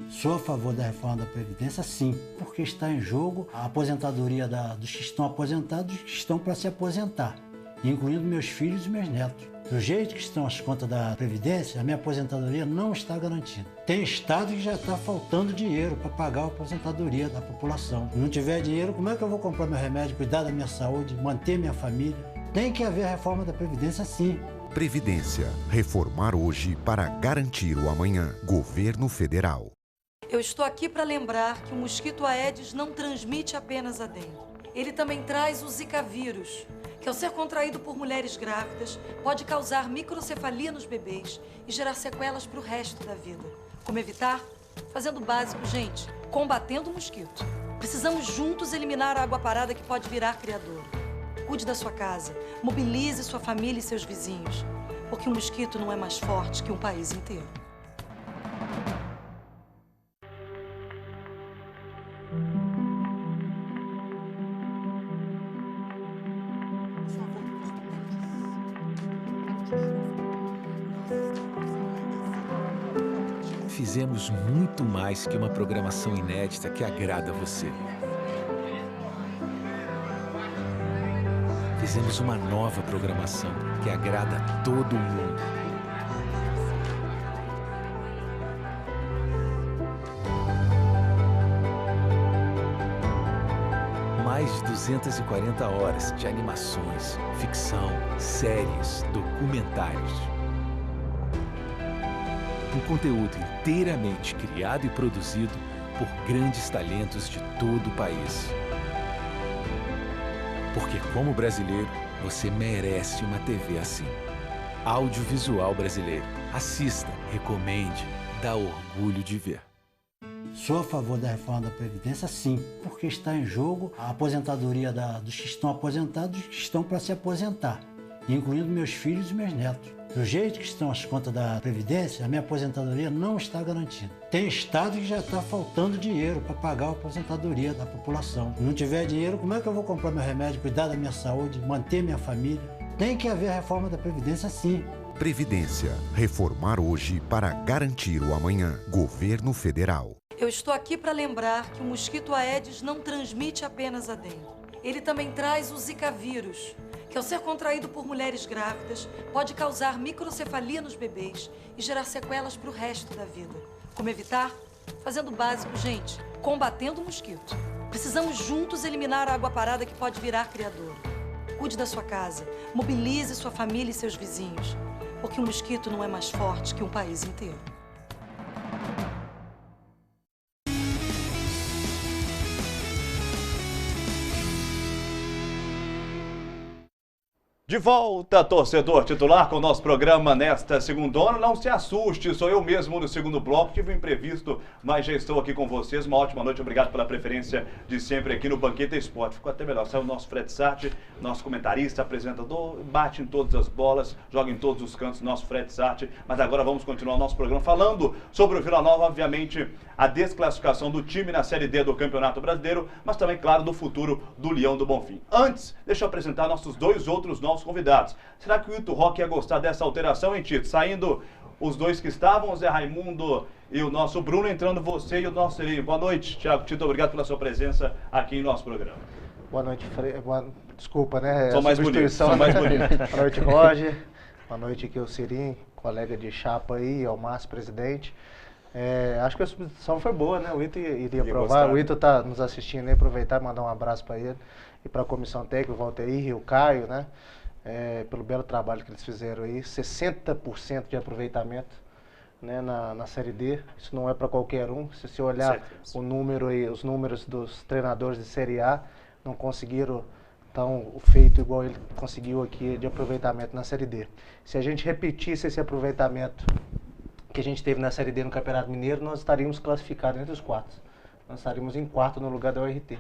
Sou a favor da reforma da Previdência, sim, porque está em jogo a aposentadoria dos que estão aposentados e que estão para se aposentar, incluindo meus filhos e meus netos. Do jeito que estão as contas da Previdência, a minha aposentadoria não está garantida. Tem estado que já está faltando dinheiro para pagar a aposentadoria da população. Se não tiver dinheiro, como é que eu vou comprar meu remédio, cuidar da minha saúde, manter minha família? Tem que haver a reforma da Previdência, sim. Previdência. Reformar hoje para garantir o amanhã. Governo Federal. Eu estou aqui para lembrar que o mosquito Aedes não transmite apenas a dengue. Ele também traz o Zika vírus, que ao ser contraído por mulheres grávidas, pode causar microcefalia nos bebês e gerar sequelas para o resto da vida. Como evitar? Fazendo o básico, gente, combatendo o mosquito. Precisamos juntos eliminar a água parada que pode virar criador. Cuide da sua casa, mobilize sua família e seus vizinhos, porque o mosquito não é mais forte que um país inteiro. Fizemos muito mais que uma programação inédita que agrada a você. fizemos uma nova programação que agrada a todo mundo. Mais de 240 horas de animações, ficção, séries, documentários. Um conteúdo inteiramente criado e produzido por grandes talentos de todo o país. Porque como brasileiro, você merece uma TV assim. Audiovisual Brasileiro. Assista, recomende, dá orgulho de ver. Sou a favor da reforma da Previdência, sim, porque está em jogo a aposentadoria dos que estão aposentados e que estão para se aposentar, incluindo meus filhos e meus netos. Do jeito que estão as contas da Previdência, a minha aposentadoria não está garantida. Tem estado que já está faltando dinheiro para pagar a aposentadoria da população. Se não tiver dinheiro, como é que eu vou comprar meu remédio, cuidar da minha saúde, manter minha família? Tem que haver a reforma da Previdência, sim. Previdência. Reformar hoje para garantir o amanhã. Governo Federal. Eu estou aqui para lembrar que o mosquito Aedes não transmite apenas a dengue. Ele também traz o Zika vírus, que ao ser contraído por mulheres grávidas, pode causar microcefalia nos bebês e gerar sequelas para o resto da vida. Como evitar? Fazendo o básico, gente, combatendo o mosquito. Precisamos juntos eliminar a água parada que pode virar criador. Cuide da sua casa, mobilize sua família e seus vizinhos, porque o mosquito não é mais forte que um país inteiro. De volta, torcedor titular, com o nosso programa nesta segundona. Não se assuste, sou eu mesmo no segundo bloco. Tive um imprevisto, mas já estou aqui com vocês. Uma ótima noite, obrigado pela preferência de sempre aqui no Banqueta Esporte. Ficou até melhor, saiu o nosso Fred Sarti, nosso comentarista, apresentador, bate em todas as bolas, joga em todos os cantos, nosso Fred Sarti. Mas agora vamos continuar o nosso programa falando sobre o Vila Nova, obviamente, a desclassificação do time na Série D do Campeonato Brasileiro, mas também, claro, do futuro do Leão do Bonfim. Antes, deixa eu apresentar nossos dois outros novos convidados. Será que o Ito Rock ia gostar dessa alteração, hein, Tito? Saindo os dois que estavam, o Zé Raimundo e o nosso Bruno, entrando você e o nosso Selinho. Boa noite, Thiago Tito, obrigado pela sua presença aqui em nosso programa. Boa noite, desculpa, né? São mais bonitos, são mais bonitos. Boa noite, Roger. Boa noite aqui, o Selinho, colega de chapa aí, ao Márcio, presidente. Acho que a substituição foi boa, né? O Ito iria aprovar. Gostar. O Ito está nos assistindo aí, aproveitar e mandar um abraço para ele e para a comissão técnica, o Valteir e o Caio, né? Pelo belo trabalho que eles fizeram aí, 60% de aproveitamento, né, na Série D. Isso não é para qualquer um. Se você olhar o número aí, os números dos treinadores de Série A, não conseguiram o feito igual ele conseguiu aqui de aproveitamento na Série D. Se a gente repetisse esse aproveitamento que a gente teve na Série D no Campeonato Mineiro, nós estaríamos classificados entre os 4. Nós estaríamos em 4º no lugar da URT.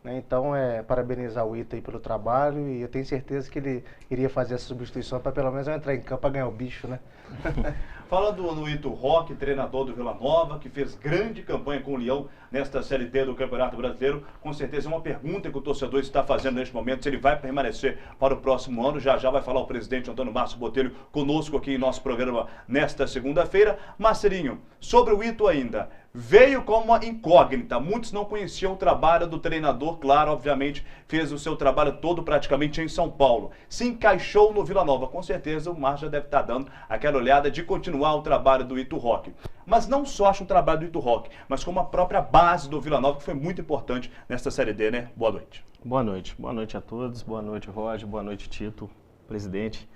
Então, parabenizar o Ito aí pelo trabalho, e eu tenho certeza que ele iria fazer essa substituição para pelo menos eu entrar em campo para ganhar o bicho, né? Falando no Ito Rock, treinador do Vila Nova, que fez grande campanha com o Leão nesta Série D do Campeonato Brasileiro, com certeza é uma pergunta que o torcedor está fazendo neste momento, se ele vai permanecer para o próximo ano. Já vai falar o presidente Antônio Márcio Botelho conosco aqui em nosso programa nesta segunda-feira. Marcelinho, sobre o Ito ainda, veio como uma incógnita, muitos não conheciam o trabalho do treinador, claro, obviamente, fez o seu trabalho todo praticamente em São Paulo. Se encaixou no Vila Nova, com certeza o Márcio já deve estar dando aquela olhada de continuar o trabalho do Ito Rock. Mas não só acho o trabalho do Ito Rock, mas como a própria base do Vila Nova, que foi muito importante nesta Série D, né? Boa noite. Boa noite a todos, boa noite Roger, boa noite Tito, presidente.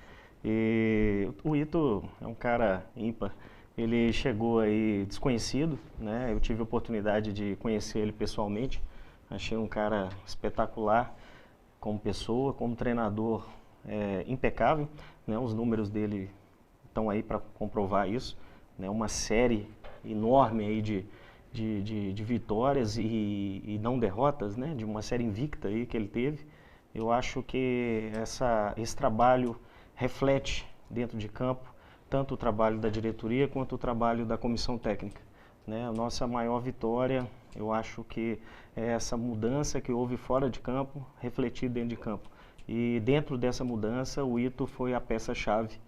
E o Ito é um cara ímpar. Ele chegou aí desconhecido, né? Eu tive a oportunidade de conhecer ele pessoalmente. Achei um cara espetacular como pessoa, como treinador, impecável, né? Os números dele estão aí para comprovar isso, né? Uma série enorme aí de vitórias e não derrotas, né? De uma série invicta aí que ele teve. Eu acho que esse trabalho reflete dentro de campo tanto o trabalho da diretoria quanto o trabalho da comissão técnica, né? A nossa maior vitória, eu acho que é essa mudança que houve fora de campo, refletida dentro de campo. E dentro dessa mudança, o Ito foi a peça-chave,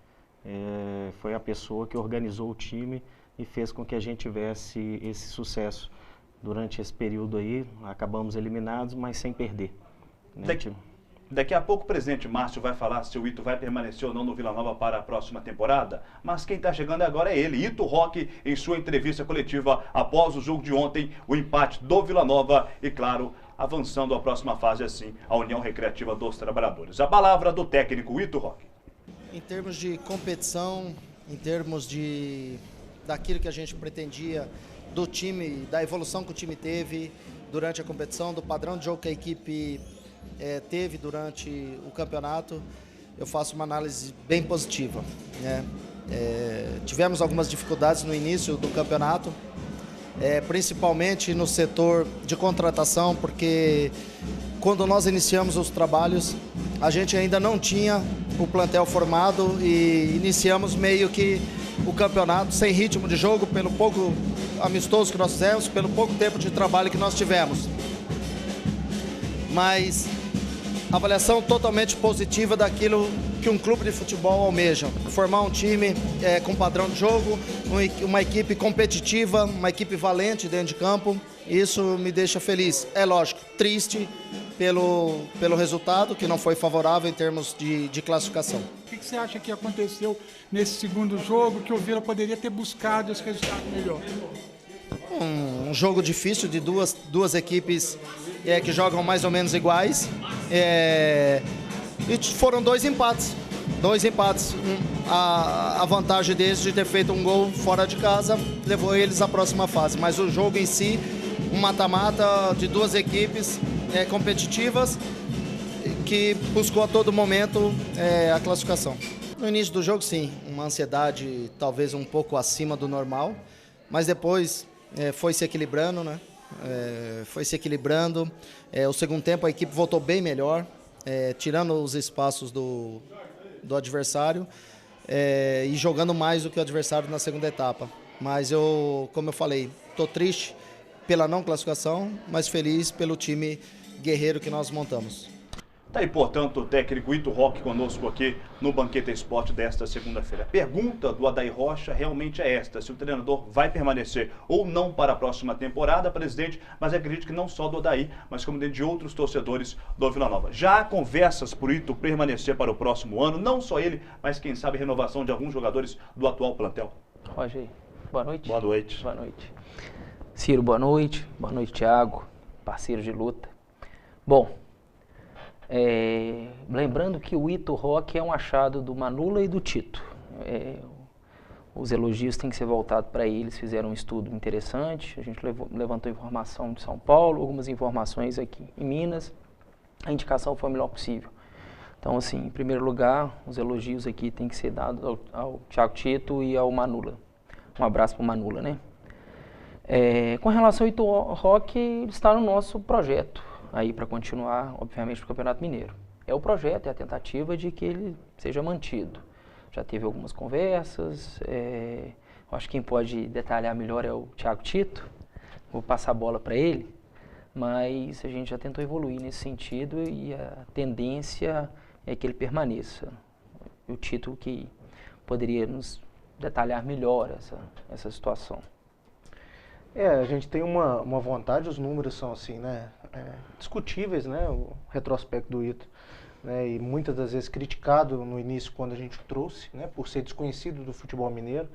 foi a pessoa que organizou o time e fez com que a gente tivesse esse sucesso. Durante esse período aí, acabamos eliminados, mas sem perder, né? Daqui a pouco o presidente Márcio vai falar se o Ito vai permanecer ou não no Vila Nova para a próxima temporada, mas quem está chegando agora é ele, Ito Roque, em sua entrevista coletiva após o jogo de ontem, o empate do Vila Nova e, claro, avançando à próxima fase, assim, a União Recreativa dos Trabalhadores. A palavra do técnico Ito Roque. Em termos de competição, em termos daquilo que a gente pretendia do time, da evolução que o time teve durante a competição, do padrão de jogo que a equipe teve durante o campeonato, eu faço uma análise bem positiva, né? Tivemos algumas dificuldades no início do campeonato, principalmente no setor de contratação, porque quando nós iniciamos os trabalhos, a gente ainda não tinha o plantel formado e iniciamos meio que o campeonato sem ritmo de jogo, pelo pouco amistoso que nós fizemos, pelo pouco tempo de trabalho que nós tivemos. Mas avaliação totalmente positiva daquilo que um clube de futebol almeja. Formar um time com padrão de jogo, uma equipe competitiva, uma equipe valente dentro de campo. Isso me deixa feliz. É lógico, triste pelo resultado, que não foi favorável em termos de classificação. O que você acha que aconteceu nesse segundo jogo, que o Vila poderia ter buscado esse resultado melhor? Um jogo difícil de duas equipes que jogam mais ou menos iguais. E foram dois empates. A vantagem deles de ter feito um gol fora de casa levou eles à próxima fase. Mas o jogo em si, um mata-mata de duas equipes competitivas que buscou a todo momento a classificação. No início do jogo, sim, uma ansiedade talvez um pouco acima do normal, mas depois foi se equilibrando, né? Foi se equilibrando. O segundo tempo a equipe voltou bem melhor, tirando os espaços do adversário e jogando mais do que o adversário na segunda etapa. Mas como eu falei, estou triste pela não classificação, mas feliz pelo time guerreiro que nós montamos. Tá aí, portanto, o técnico Ito Roque conosco aqui no Banqueta Esporte desta segunda-feira. A pergunta do Adair Rocha realmente é esta: se o treinador vai permanecer ou não para a próxima temporada, presidente, mas acredito que não só do Adair, mas como de outros torcedores do Vila Nova. Já há conversas por Ito permanecer para o próximo ano, não só ele, mas quem sabe renovação de alguns jogadores do atual plantel. Roger, boa noite. Boa noite. Boa noite. Ciro, boa noite. Boa noite, Thiago, parceiro de luta. Bom, lembrando que o Ito Roque é um achado do Manula e do Tito. Os elogios têm que ser voltados para eles, fizeram um estudo interessante, a gente levantou informação de São Paulo, algumas informações aqui em Minas, a indicação foi a melhor possível. Então, assim, em primeiro lugar, os elogios aqui têm que ser dados ao Thiago Tito e ao Manula. Um abraço para o Manula, né? Com relação ao Ito Roque, ele está no nosso projeto aí para continuar, obviamente, para o Campeonato Mineiro. É o projeto, é a tentativa de que ele seja mantido. Já teve algumas conversas, acho que quem pode detalhar melhor é o Thiago Tito, vou passar a bola para ele, mas a gente já tentou evoluir nesse sentido e a tendência é que ele permaneça. O Tito que poderia nos detalhar melhor essa situação. A gente tem uma vontade, os números são assim, né, discutíveis, né, o retrospecto do Ito, né, e muitas das vezes criticado no início quando a gente trouxe, né, por ser desconhecido do futebol mineiro,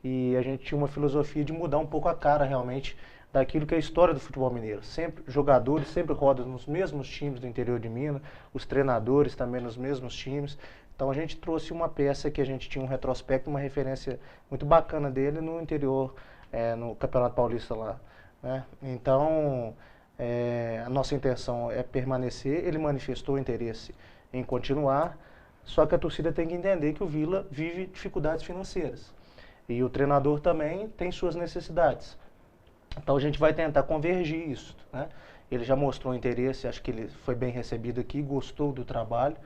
e a gente tinha uma filosofia de mudar um pouco a cara realmente daquilo que é a história do futebol mineiro. Sempre jogadores sempre rodam nos mesmos times do interior de Minas, os treinadores também nos mesmos times. Então a gente trouxe uma peça que a gente tinha um retrospecto, uma referência muito bacana dele no interior, no Campeonato Paulista lá, né? Então a nossa intenção é permanecer. Ele manifestou interesse em continuar, só que a torcida tem que entender que o Vila vive dificuldades financeiras e o treinador também tem suas necessidades. Então a gente vai tentar convergir isso, né? Ele já mostrou interesse, acho que ele foi bem recebido aqui, gostou do trabalho,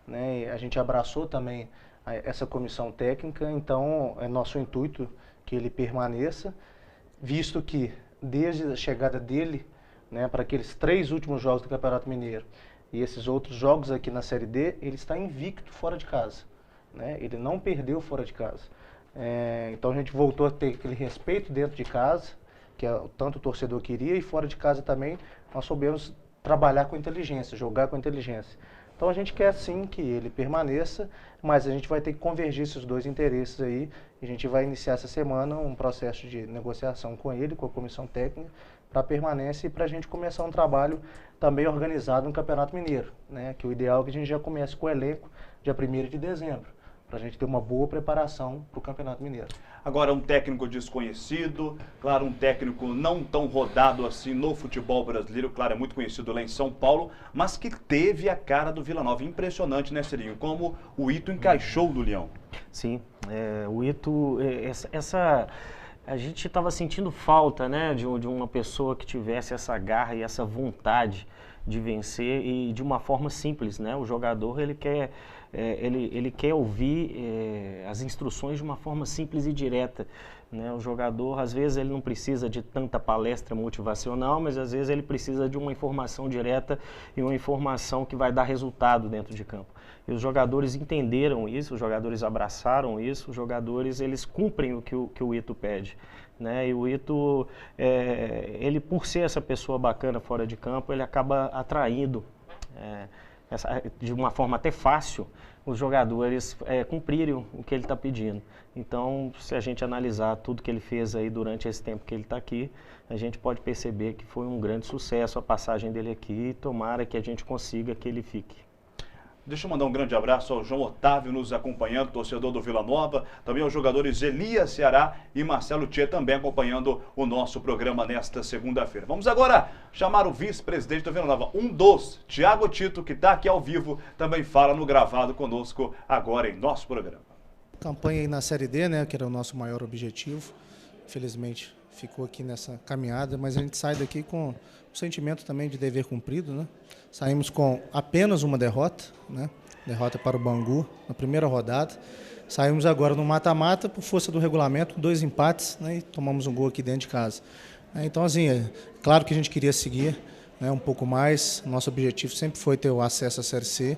né? E a gente abraçou também essa comissão técnica, então é nosso intuito que ele permaneça, visto que desde a chegada dele, né, para aqueles 3 últimos jogos do Campeonato Mineiro e esses outros jogos aqui na Série D, ele está invicto fora de casa, né? Ele não perdeu fora de casa. Então a gente voltou a ter aquele respeito dentro de casa, que tanto o torcedor queria, e fora de casa também nós soubemos trabalhar com inteligência, jogar com inteligência. Então a gente quer sim que ele permaneça, mas a gente vai ter que convergir esses dois interesses aí. A gente vai iniciar essa semana um processo de negociação com ele, com a comissão técnica, para permanência e para a gente começar um trabalho também organizado no Campeonato Mineiro, né? Que o ideal é que a gente já comece com o elenco dia 1º de dezembro, para a gente ter uma boa preparação para o Campeonato Mineiro. Agora, um técnico desconhecido, claro, um técnico não tão rodado assim no futebol brasileiro, claro, é muito conhecido lá em São Paulo, mas que teve a cara do Vila Nova. Impressionante, né, Cirinho? Como o Ito encaixou no Leão. Sim, o Ito, a gente estava sentindo falta, né, de uma pessoa que tivesse essa garra e essa vontade de vencer e de uma forma simples, né? O jogador, ele quer ouvir as instruções de uma forma simples e direta, né? O jogador, às vezes, ele não precisa de tanta palestra motivacional, mas às vezes ele precisa de uma informação direta e uma informação que vai dar resultado dentro de campo. E os jogadores entenderam isso, os jogadores abraçaram isso, os jogadores, eles cumprem o que o Ito pede, né? E o Ito, ele por ser essa pessoa bacana fora de campo, ele acaba atraindo, de uma forma até fácil, os jogadores cumprirem o que ele está pedindo. Então, se a gente analisar tudo que ele fez aí durante esse tempo que ele está aqui, a gente pode perceber que foi um grande sucesso a passagem dele aqui e tomara que a gente consiga que ele fique. Deixa eu mandar um grande abraço ao João Otávio nos acompanhando, torcedor do Vila Nova, também aos jogadores Elias Ceará e Marcelo Tchê também acompanhando o nosso programa nesta segunda-feira. Vamos agora chamar o vice-presidente do Vila Nova, Thiago Tito, que está aqui ao vivo, também fala no gravado conosco agora em nosso programa. Campanha aí na Série D, né, que era o nosso maior objetivo, infelizmente ficou aqui nessa caminhada, mas a gente sai daqui com o sentimento também de dever cumprido, né? Saímos com apenas uma derrota, né? Derrota para o Bangu na primeira rodada. Saímos agora no mata-mata por força do regulamento, 2 empates, né? E tomamos um gol aqui dentro de casa. Então, assim, claro que a gente queria seguir, né, um pouco mais. Nosso objetivo sempre foi ter o acesso à Série C,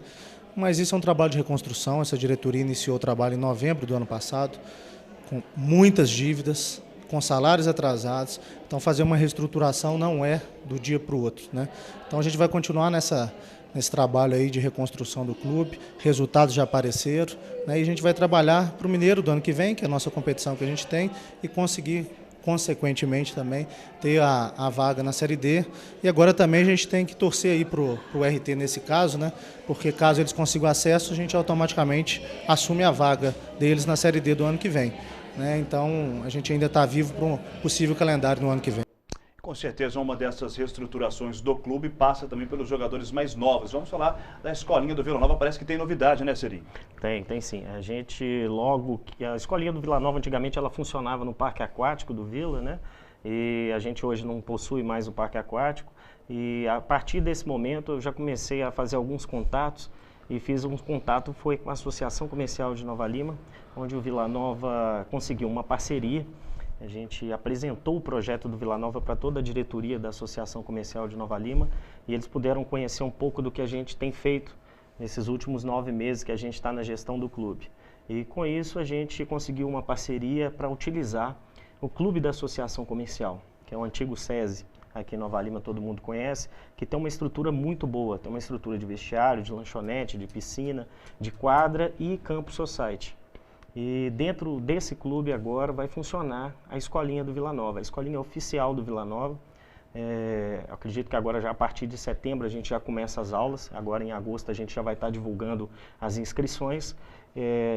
mas isso é um trabalho de reconstrução. Essa diretoria iniciou o trabalho em novembro do ano passado, com muitas dívidas, com salários atrasados. Então, fazer uma reestruturação não é do dia para o outro, né? Então, a gente vai continuar nesse trabalho aí de reconstrução do clube. Resultados já apareceram, né? E a gente vai trabalhar para o Mineiro do ano que vem, que é a nossa competição que a gente tem, e conseguir, consequentemente, também ter a vaga na Série D. E agora também a gente tem que torcer aí para o RT nesse caso, né? Porque caso eles consigam acesso, a gente automaticamente assume a vaga deles na Série D do ano que vem, né? Então, a gente ainda está vivo para um possível calendário no ano que vem. Com certeza, uma dessas reestruturações do clube passa também pelos jogadores mais novos. Vamos falar da escolinha do Vila Nova, parece que tem novidade, né, Serinho? Tem sim. A gente, a escolinha do Vila Nova, antigamente, ela funcionava no Parque Aquático do Vila, né? E a gente hoje não possui mais o Parque Aquático. E a partir desse momento, eu já comecei a fazer alguns contatos. E fiz um contato, foi com a Associação Comercial de Nova Lima, onde o Vila Nova conseguiu uma parceria. A gente apresentou o projeto do Vila Nova para toda a diretoria da Associação Comercial de Nova Lima e eles puderam conhecer um pouco do que a gente tem feito nesses últimos 9 meses que a gente está na gestão do clube. E com isso a gente conseguiu uma parceria para utilizar o clube da Associação Comercial, que é o antigo SESI, aqui em Nova Lima todo mundo conhece, que tem uma estrutura muito boa, tem uma estrutura de vestiário, de lanchonete, de piscina, de quadra e campo society. E dentro desse clube agora vai funcionar a escolinha do Vila Nova, a escolinha oficial do Vila Nova. Acredito que agora já a partir de setembro a gente já começa as aulas, agora em agosto a gente já vai estar divulgando as inscrições.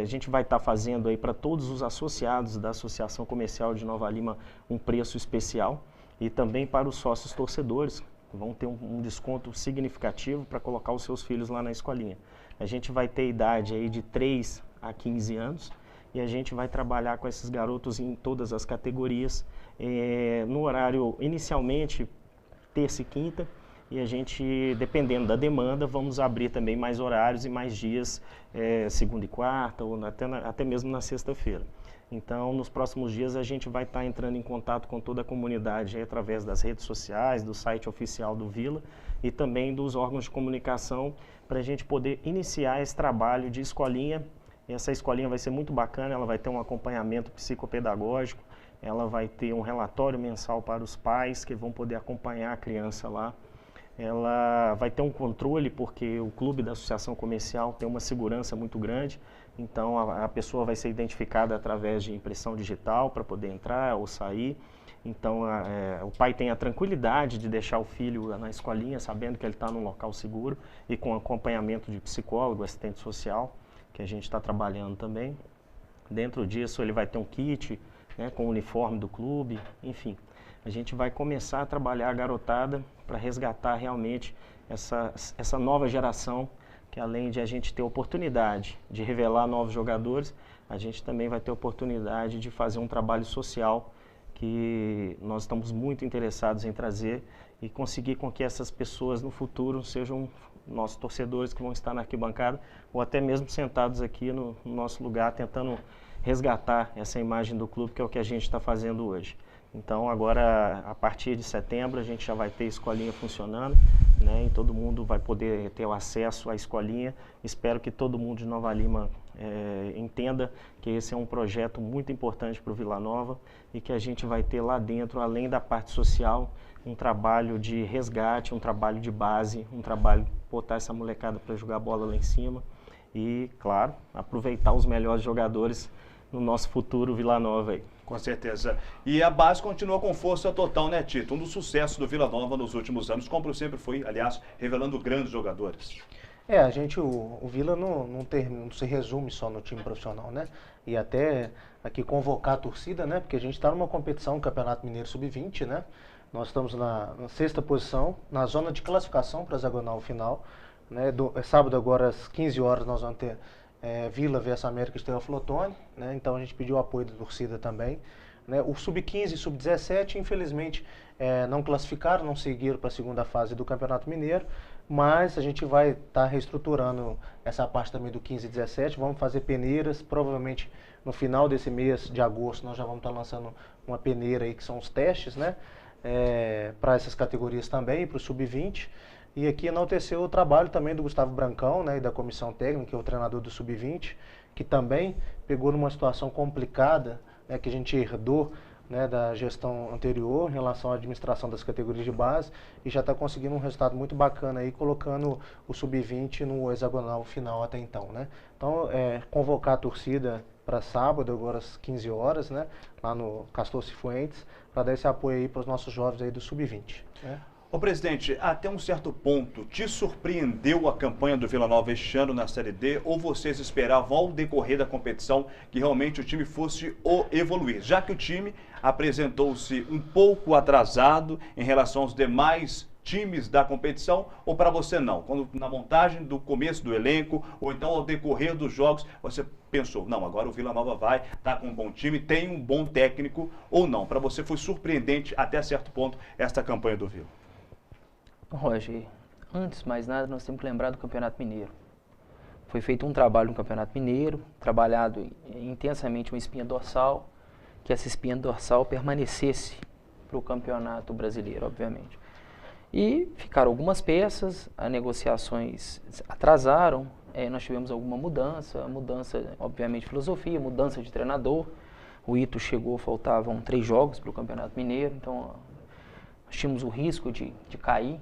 A gente vai estar fazendo aí para todos os associados da Associação Comercial de Nova Lima um preço especial e também para os sócios torcedores, que vão ter um desconto significativo para colocar os seus filhos lá na escolinha. A gente vai ter idade aí de 3 a 15 anos. E a gente vai trabalhar com esses garotos em todas as categorias, no horário inicialmente terça e quinta, e a gente, dependendo da demanda, vamos abrir também mais horários e mais dias, segunda e quarta, ou até mesmo na sexta-feira. Então, nos próximos dias a gente vai estar entrando em contato com toda a comunidade através das redes sociais, do site oficial do Vila e também dos órgãos de comunicação para a gente poder iniciar esse trabalho de escolinha. Essa escolinha vai ser muito bacana, ela vai ter um acompanhamento psicopedagógico, ela vai ter um relatório mensal para os pais que vão poder acompanhar a criança lá. ela vai ter um controle, porque o clube da associação comercial tem uma segurança muito grande, então a pessoa vai ser identificada através de impressão digital para poder entrar ou sair. Então o pai tem a tranquilidade de deixar o filho na escolinha, sabendo que ele está num local seguro e com acompanhamento de psicólogo, assistente social, que a gente está trabalhando também. Dentro disso ele vai ter um kit, né, com o uniforme do clube, enfim. A gente vai começar a trabalhar a garotada para resgatar realmente essa nova geração, que além de a gente ter oportunidade de revelar novos jogadores, a gente também vai ter oportunidade de fazer um trabalho social que nós estamos muito interessados em trazer e conseguir com que essas pessoas no futuro sejam nossos torcedores que vão estar na arquibancada ou até mesmo sentados aqui no nosso lugar tentando resgatar essa imagem do clube, que é o que a gente está fazendo hoje. Então agora, a partir de setembro, a gente já vai ter escolinha funcionando, né, e todo mundo vai poder ter o acesso à escolinha. Espero que todo mundo de Nova Lima entenda que esse é um projeto muito importante para o Vila Nova e que a gente vai ter lá dentro, além da parte social, um trabalho de resgate, um trabalho de base, um trabalho de botar essa molecada para jogar bola lá em cima e, claro, aproveitar os melhores jogadores no nosso futuro Vila Nova aí. Com certeza. E a base continua com força total, né, Tito? Um dos sucessos do Vila Nova nos últimos anos, como sempre foi, aliás, revelando grandes jogadores. A gente, o Vila não se resume só no time profissional, né? E até aqui convocar a torcida, né? Porque a gente está numa competição, Campeonato Mineiro Sub-20, né? Nós estamos na 6ª posição, na zona de classificação para a hexagonal final, né? Sábado agora às 15 horas nós vamos ter Vila vs América Estrela Flotone, né? Então a gente pediu o apoio da torcida também. Né? O Sub-15 e Sub-17, infelizmente, não classificaram, não seguiram para a segunda fase do Campeonato Mineiro, mas a gente vai estar reestruturando essa parte também do 15 e 17, vamos fazer peneiras, provavelmente no final desse mês de agosto nós já vamos estar lançando uma peneira aí que são os testes, né? Para essas categorias também, para o Sub-20. E aqui enalteceu o trabalho também do Gustavo Brancão, né, e da comissão técnica, que é o treinador do Sub-20, que também pegou numa situação complicada, né, que a gente herdou, né, da gestão anterior em relação à administração das categorias de base e já está conseguindo um resultado muito bacana aí, colocando o Sub-20 no hexagonal final até então, né? Então, convocar a torcida para sábado, agora às 15 horas, né, lá no Castor Cifuentes, para dar esse apoio aí para os nossos jovens aí do Sub-20, né? Ô presidente, até um certo ponto, te surpreendeu a campanha do Vila Nova este ano na Série D ou vocês esperavam ao decorrer da competição que realmente o time fosse evoluir? Já que o time apresentou-se um pouco atrasado em relação aos demais times da competição, ou para você não? Quando na montagem do começo do elenco, ou então ao decorrer dos jogos, você pensou, não, agora o Vila Nova vai estar com um bom time, tem um bom técnico, ou não? Para você foi surpreendente até certo ponto esta campanha do Vila? Roger, antes de mais nada, nós temos que lembrar do Campeonato Mineiro. Foi feito um trabalho no Campeonato Mineiro, trabalhado intensamente uma espinha dorsal, que essa espinha dorsal permanecesse para o Campeonato Brasileiro, obviamente. E ficaram algumas peças, as negociações atrasaram, nós tivemos alguma mudança, obviamente, de filosofia, mudança de treinador. O Ito chegou, faltavam 3 jogos para o Campeonato Mineiro, então nós tínhamos o risco de cair.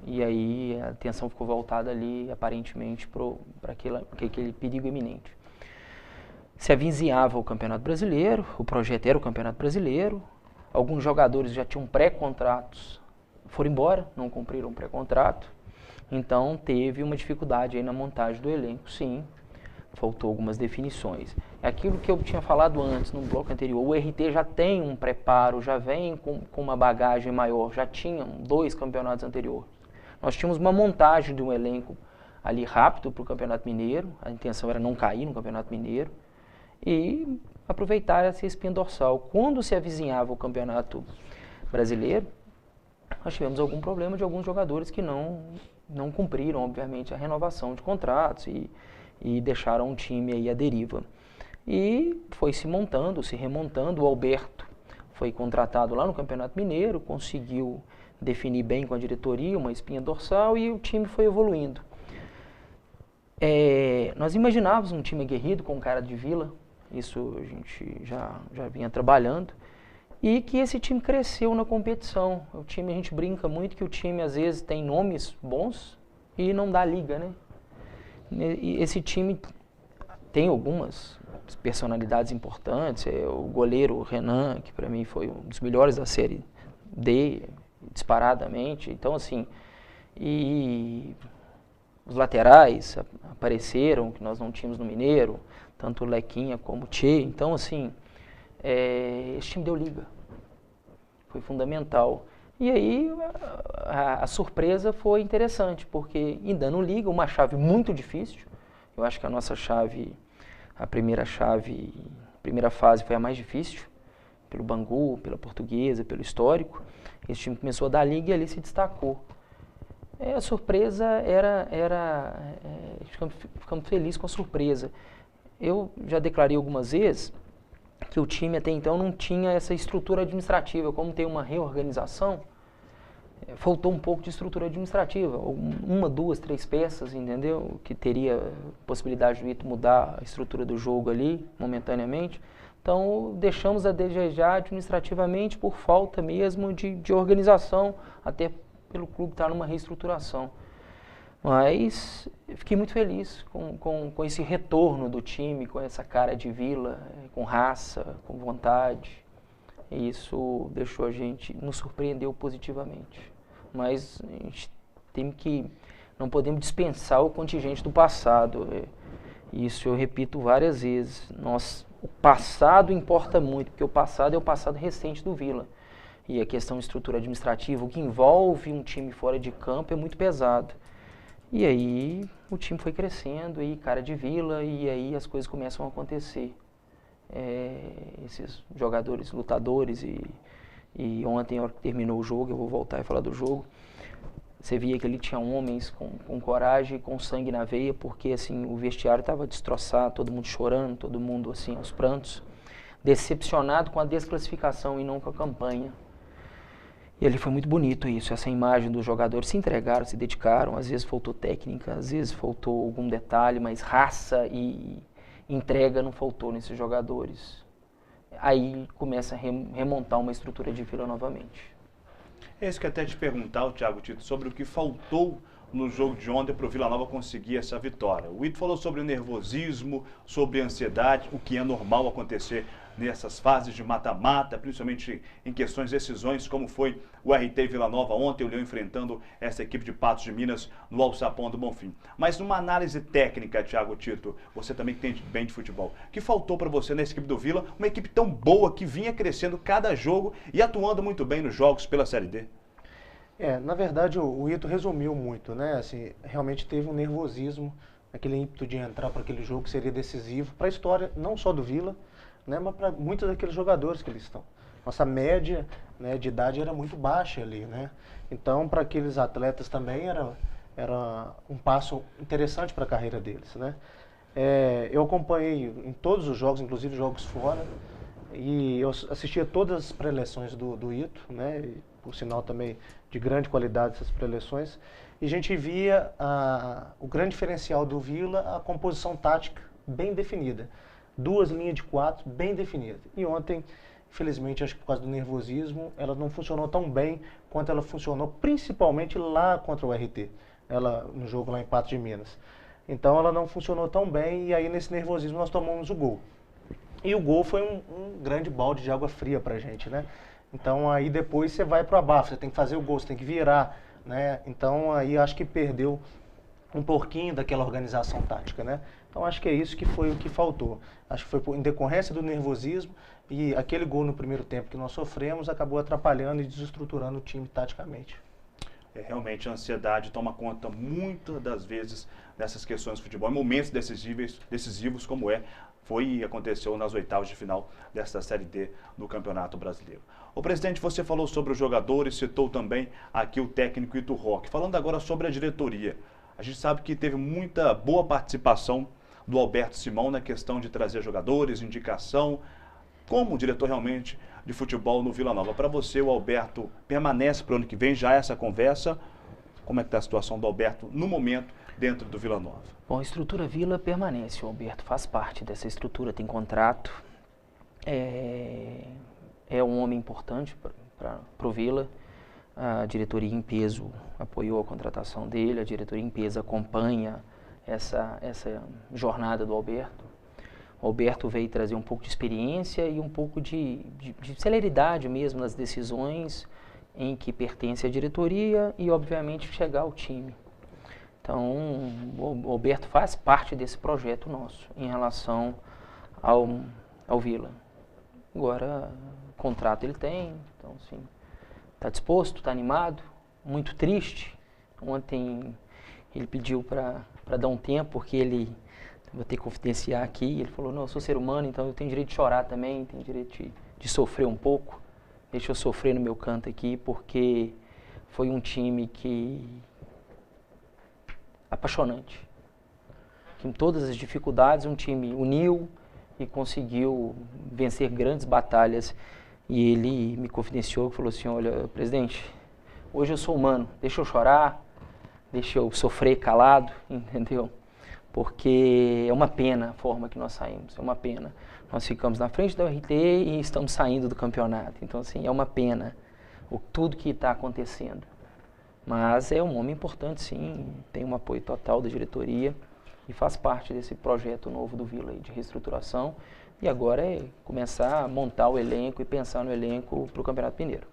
E aí a atenção ficou voltada ali, aparentemente, para aquele perigo iminente. Se avizinhava o Campeonato Brasileiro, o projeto era o Campeonato Brasileiro, alguns jogadores já tinham pré-contratos, foram embora, não cumpriram o pré-contrato, então teve uma dificuldade aí na montagem do elenco, sim, faltou algumas definições. É aquilo que eu tinha falado antes, no bloco anterior, o RT já tem um preparo, já vem com uma bagagem maior, já tinham 2 campeonatos anteriores. Nós tínhamos uma montagem de um elenco ali rápido para o Campeonato Mineiro, a intenção era não cair no Campeonato Mineiro, e aproveitar essa espinha dorsal. Quando se avizinhava o Campeonato Brasileiro, nós tivemos algum problema de alguns jogadores que não cumpriram, obviamente, a renovação de contratos e deixaram o time aí à deriva. E foi se montando, se remontando. O Alberto foi contratado lá no Campeonato Mineiro, conseguiu definir bem com a diretoria, uma espinha dorsal, e o time foi evoluindo. Nós imaginávamos um time aguerrido com cara de Vila, isso a gente já vinha trabalhando, e que esse time cresceu na competição. O time, a gente brinca muito que o time às vezes tem nomes bons e não dá liga, né? E esse time tem algumas personalidades importantes, o goleiro Renan, que para mim foi um dos melhores da Série D, disparadamente. Então, assim, e os laterais apareceram, que nós não tínhamos no Mineiro, tanto o Lequinha como o Tchê. Então, assim, esse time deu liga, foi fundamental. E aí a surpresa foi interessante, porque ainda no liga, uma chave muito difícil. Eu acho que a nossa chave, a primeira fase foi a mais difícil, pelo Bangu, pela Portuguesa, pelo Histórico. Esse time começou a dar liga e ali se destacou. A surpresa ficamos felizes com a surpresa. Eu já declarei algumas vezes que o time até então não tinha essa estrutura administrativa. Como tem uma reorganização, faltou um pouco de estrutura administrativa, uma, duas, três peças, entendeu? Que teria possibilidade do Ito mudar a estrutura do jogo ali, momentaneamente. Então, deixamos a desejar administrativamente por falta mesmo de organização, até pelo clube estar numa reestruturação. Mas fiquei muito feliz com esse retorno do time, com essa cara de Vila, com raça, com vontade. E isso deixou a gente, nos surpreendeu positivamente. Mas a gente não podemos dispensar o contingente do passado. Isso eu repito várias vezes. O passado importa muito, porque o passado é o passado recente do Vila. E a questão de estrutura administrativa, o que envolve um time fora de campo é muito pesado. E aí o time foi crescendo, e cara de Vila, e aí as coisas começam a acontecer. Esses jogadores lutadores, e ontem, na hora que terminou o jogo, eu vou voltar e falar do jogo, você via que ele tinha homens com coragem, com sangue na veia, porque assim, o vestiário estava destroçado, todo mundo chorando, todo mundo assim, aos prantos, decepcionado com a desclassificação e não com a campanha. E ali foi muito bonito isso, essa imagem dos jogadores se entregaram, se dedicaram, às vezes faltou técnica, às vezes faltou algum detalhe, mas raça e entrega não faltou nesses jogadores. Aí começa a remontar uma estrutura de Vila novamente. É isso que eu até te perguntar, Thiago Tito, sobre o que faltou no jogo de ontem para o Vila Nova conseguir essa vitória. O Ito falou sobre o nervosismo, sobre a ansiedade, o que é normal acontecer nessas fases de mata-mata, principalmente em questões de decisões, como foi o RT Vila Nova ontem, o Leão enfrentando essa equipe de Patos de Minas no Alçapão do Bonfim. Mas numa análise técnica, Thiago Tito, você também que entende bem de futebol, o que faltou para você nessa equipe do Vila, uma equipe tão boa que vinha crescendo cada jogo e atuando muito bem nos jogos pela Série D? Na verdade o Ito resumiu muito, né? Assim, realmente teve um nervosismo, aquele ímpeto de entrar para aquele jogo que seria decisivo para a história, não só do Vila, né, mas para muitos daqueles jogadores que eles estão. Nossa média, né, de idade era muito baixa ali, né? Então, para aqueles atletas também era um passo interessante para a carreira deles, né? Eu acompanhei em todos os jogos, inclusive jogos fora, e eu assistia todas as preleções do Ito, né? E, por sinal também de grande qualidade essas preleções, e a gente via o grande diferencial do Vila, a composição tática bem definida. 2 linhas de 4 bem definidas. E ontem, infelizmente, acho que por causa do nervosismo, ela não funcionou tão bem quanto ela funcionou, principalmente lá contra o RT, no jogo lá em Patos de Minas. Então ela não funcionou tão bem, e aí nesse nervosismo nós tomamos o gol. E o gol foi um grande balde de água fria pra gente, né? Então aí depois você vai pro abafo, você tem que fazer o gol, você tem que virar, né? Então aí acho que perdeu um pouquinho daquela organização tática, né? Então acho que é isso que foi o que faltou. Acho que foi em decorrência do nervosismo, e aquele gol no primeiro tempo que nós sofremos acabou atrapalhando e desestruturando o time taticamente. Realmente a ansiedade toma conta muitas das vezes dessas questões de futebol, em momentos decisivos como foi e aconteceu nas oitavas de final desta Série D do Campeonato Brasileiro. O presidente, você falou sobre os jogadores, citou também aqui o técnico Ito Roque. Falando agora sobre a diretoria, a gente sabe que teve muita boa participação do Alberto Simão na questão de trazer jogadores, indicação, como diretor realmente de futebol no Vila Nova. Para você, o Alberto permanece para o ano que vem, já essa conversa? Como é que está a situação do Alberto no momento dentro do Vila Nova? Bom, a estrutura Vila permanece, o Alberto faz parte dessa estrutura, tem contrato. É é um homem importante para o Vila. A diretoria em peso apoiou a contratação dele, a diretoria em peso acompanha essa jornada do Alberto. O Alberto veio trazer um pouco de experiência e um pouco de celeridade mesmo nas decisões em que pertence à diretoria e, obviamente, chegar ao time. Então, o Alberto faz parte desse projeto nosso em relação ao Vila. Agora, o contrato ele tem, então, assim, está disposto, está animado, muito triste. Ontem ele pediu para dar um tempo, porque ele, vou ter que confidenciar aqui, ele falou, não, eu sou ser humano, então eu tenho direito de chorar também, tenho direito de sofrer um pouco. Deixa eu sofrer no meu canto aqui, porque foi um time apaixonante. Com todas as dificuldades, um time uniu e conseguiu vencer grandes batalhas. E ele me confidenciou e falou assim, olha, presidente, hoje eu sou humano, deixa eu chorar, deixa eu sofrer calado, entendeu? Porque é uma pena a forma que nós saímos, é uma pena. Nós ficamos na frente da URT e estamos saindo do campeonato. Então, assim, é uma pena tudo que está acontecendo. Mas é um homem importante, sim, tem um apoio total da diretoria e faz parte desse projeto novo do Vila de reestruturação. E agora é começar a montar o elenco e pensar no elenco para o Campeonato Mineiro.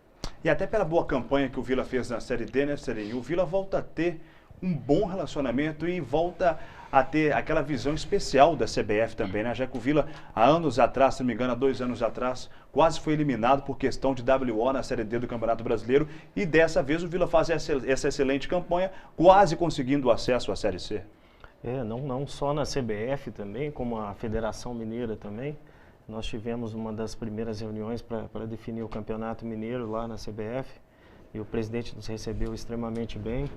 E até pela boa campanha que o Vila fez na Série D, né, Serinho? O Vila volta a ter um bom relacionamento e volta a ter aquela visão especial da CBF também, né? Já que o Vila, há anos atrás, se não me engano, há 2 anos atrás, quase foi eliminado por questão de WO na Série D do Campeonato Brasileiro. E dessa vez o Vila faz essa excelente campanha, quase conseguindo o acesso à Série C. Não só na CBF também, como a Federação Mineira também. Nós tivemos uma das primeiras reuniões para definir o Campeonato Mineiro lá na CBF. E o presidente nos recebeu extremamente bem.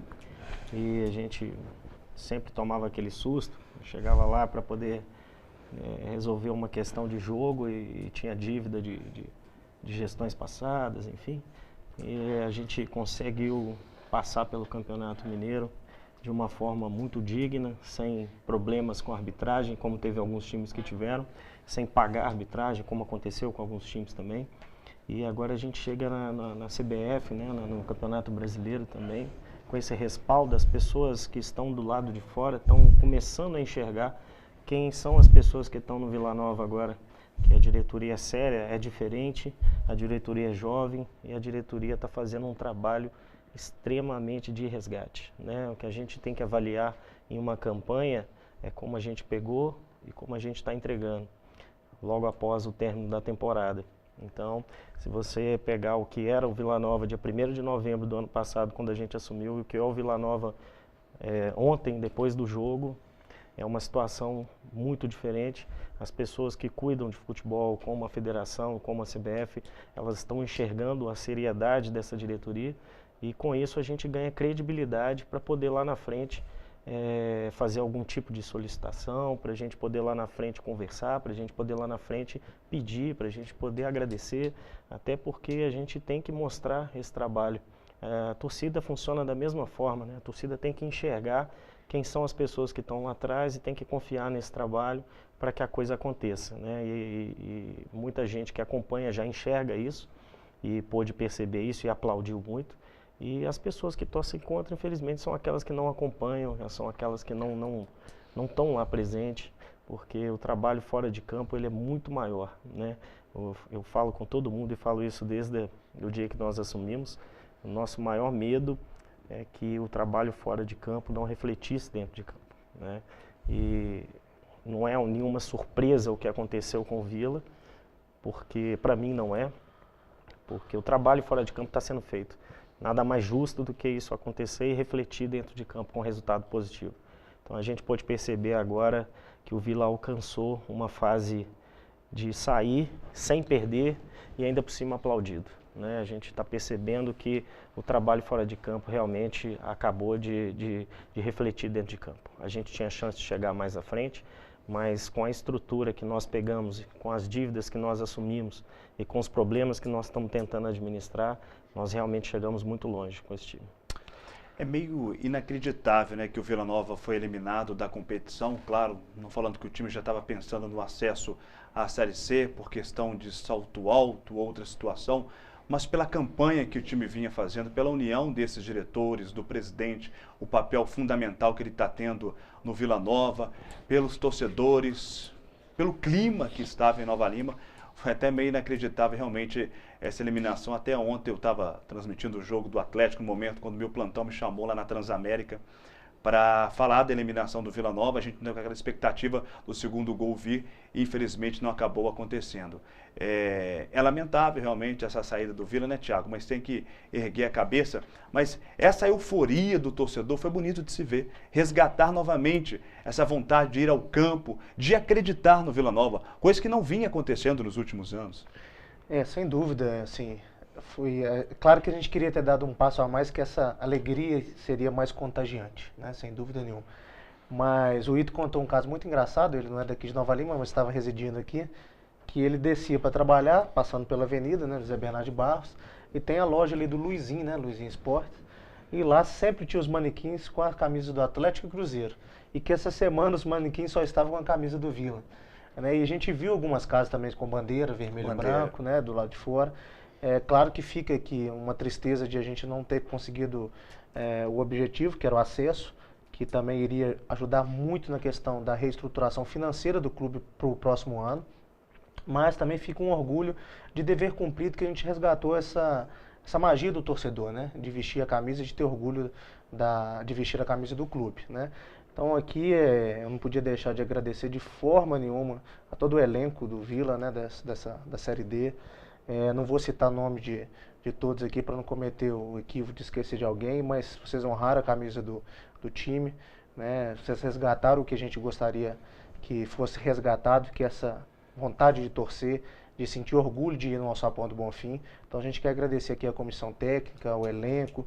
E a gente sempre tomava aquele susto, chegava lá para poder resolver uma questão de jogo e tinha dívida de gestões passadas, enfim. E a gente conseguiu passar pelo Campeonato Mineiro de uma forma muito digna, sem problemas com a arbitragem, como teve alguns times que tiveram, sem pagar a arbitragem, como aconteceu com alguns times também. E agora a gente chega na CBF, né, no Campeonato Brasileiro também, com esse respaldo das pessoas que estão do lado de fora, estão começando a enxergar quem são as pessoas que estão no Vila Nova agora, que a diretoria é séria, é diferente, a diretoria é jovem e a diretoria está fazendo um trabalho extremamente de resgate, né? O que a gente tem que avaliar em uma campanha é como a gente pegou e como a gente está entregando logo após o término da temporada. Então, se você pegar o que era o Vila Nova dia 1º de novembro do ano passado, quando a gente assumiu, e o que é o Vila Nova ontem, depois do jogo, é uma situação muito diferente. As pessoas que cuidam de futebol, como a federação, como a CBF, elas estão enxergando a seriedade dessa diretoria e com isso a gente ganha credibilidade para poder lá na frente fazer algum tipo de solicitação, para a gente poder lá na frente conversar, para a gente poder lá na frente pedir, para a gente poder agradecer, até porque a gente tem que mostrar esse trabalho. A torcida funciona da mesma forma, né? A torcida tem que enxergar quem são as pessoas que estão lá atrás e tem que confiar nesse trabalho para que a coisa aconteça, né? E muita gente que acompanha já enxerga isso e pôde perceber isso e aplaudiu muito. E as pessoas que torcem contra, infelizmente, são aquelas que não acompanham, são aquelas que não estão lá presentes, porque o trabalho fora de campo ele é muito maior, né? Eu falo com todo mundo e falo isso desde o dia que nós assumimos. O nosso maior medo é que o trabalho fora de campo não refletisse dentro de campo, né? E não é nenhuma surpresa o que aconteceu com o Vila, porque para mim não é, porque o trabalho fora de campo está sendo feito. Nada mais justo do que isso acontecer e refletir dentro de campo com resultado positivo. Então a gente pode perceber agora que o Vila alcançou uma fase de sair sem perder e ainda por cima aplaudido, né? A gente está percebendo que o trabalho fora de campo realmente acabou de refletir dentro de campo. A gente tinha chance de chegar mais à frente, mas com a estrutura que nós pegamos, com as dívidas que nós assumimos e com os problemas que nós estamos tentando administrar, nós realmente chegamos muito longe com esse time. É meio inacreditável, né, que o Vila Nova foi eliminado da competição, claro, não falando que o time já estava pensando no acesso à Série C por questão de salto alto, outra situação, mas pela campanha que o time vinha fazendo, pela união desses diretores, do presidente, o papel fundamental que ele está tendo no Vila Nova, pelos torcedores, pelo clima que estava em Nova Lima. Foi até meio inacreditável realmente essa eliminação. Até ontem eu estava transmitindo o jogo do Atlético, no momento quando o meu plantão me chamou lá na Transamérica para falar da eliminação do Vila Nova. A gente não com aquela expectativa do segundo gol vir e infelizmente não acabou acontecendo. É lamentável realmente essa saída do Vila, né, Thiago? Mas tem que erguer a cabeça. Mas essa euforia do torcedor foi bonito de se ver. Resgatar novamente essa vontade de ir ao campo, de acreditar no Vila Nova, coisa que não vinha acontecendo nos últimos anos. Sem dúvida, assim, claro que a gente queria ter dado um passo a mais, que essa alegria seria mais contagiante, né, sem dúvida nenhuma. Mas o Ito contou um caso muito engraçado, ele não é daqui de Nova Lima, mas estava residindo aqui, que ele descia para trabalhar, passando pela avenida, né, José Bernardo de Barros, e tem a loja ali do Luizinho, né, Luizinho Esportes, e lá sempre tinha os manequins com a camisa do Atlético e Cruzeiro, e que essa semana os manequins só estavam com a camisa do Vila. Né, e a gente viu algumas casas também com bandeira, vermelho e branco, né, do lado de fora. É claro que fica aqui uma tristeza de a gente não ter conseguido o objetivo, que era o acesso, que também iria ajudar muito na questão da reestruturação financeira do clube para o próximo ano. Mas também fica um orgulho de dever cumprido que a gente resgatou essa magia do torcedor, né? De vestir a camisa, de ter orgulho de vestir a camisa do clube, né? Então aqui eu não podia deixar de agradecer de forma nenhuma a todo o elenco do Vila, né? Da Série D. Não vou citar nome de todos aqui para não cometer o equívoco de esquecer de alguém, mas vocês honraram a camisa do time, né? Vocês resgataram o que a gente gostaria que fosse resgatado, que essa vontade de torcer, de sentir orgulho de ir no Alçapão do Bonfim. Então a gente quer agradecer aqui a comissão técnica, o elenco,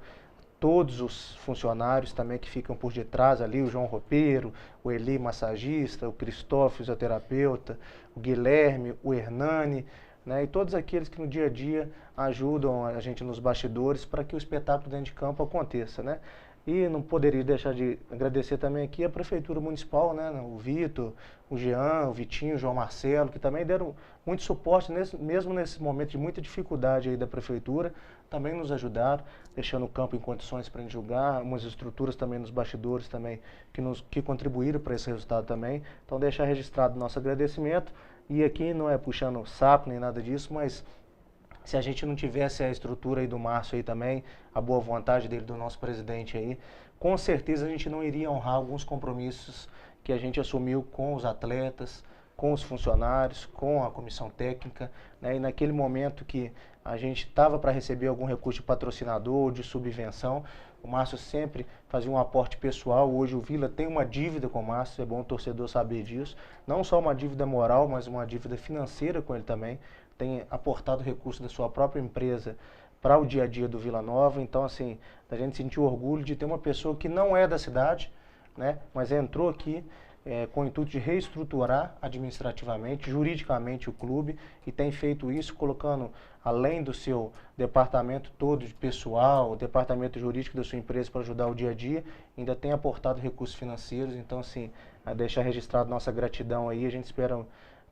todos os funcionários também que ficam por detrás ali, o João Roupeiro, o Eli massagista, o Cristóvão fisioterapeuta, o Guilherme, o Hernani, né, e todos aqueles que no dia a dia ajudam a gente nos bastidores para que o espetáculo dentro de campo aconteça, né? E não poderia deixar de agradecer também aqui a Prefeitura Municipal, né, o Vitor, o Jean, o Vitinho, o João Marcelo, que também deram muito suporte, mesmo nesse momento de muita dificuldade aí da Prefeitura, também nos ajudaram, deixando o campo em condições para a gente jogar, umas estruturas também nos bastidores também que contribuíram para esse resultado também. Então deixar registrado nosso agradecimento, e aqui não é puxando saco nem nada disso, mas se a gente não tivesse a estrutura aí do Márcio aí também, a boa vontade dele, do nosso presidente aí, com certeza a gente não iria honrar alguns compromissos que a gente assumiu com os atletas, com os funcionários, com a comissão técnica, né? E naquele momento que a gente estava para receber algum recurso de patrocinador, de subvenção, o Márcio sempre fazia um aporte pessoal. Hoje o Vila tem uma dívida com o Márcio, é bom o torcedor saber disso, não só uma dívida moral, mas uma dívida financeira com ele também. Tem aportado recursos da sua própria empresa para o dia a dia do Vila Nova. Então, assim, a gente sentiu orgulho de ter uma pessoa que não é da cidade, né, mas entrou aqui com o intuito de reestruturar administrativamente, juridicamente o clube, e tem feito isso colocando, além do seu departamento todo de pessoal, o departamento jurídico da sua empresa para ajudar o dia a dia, ainda tem aportado recursos financeiros. Então, assim, a deixar registrado nossa gratidão aí, a gente espera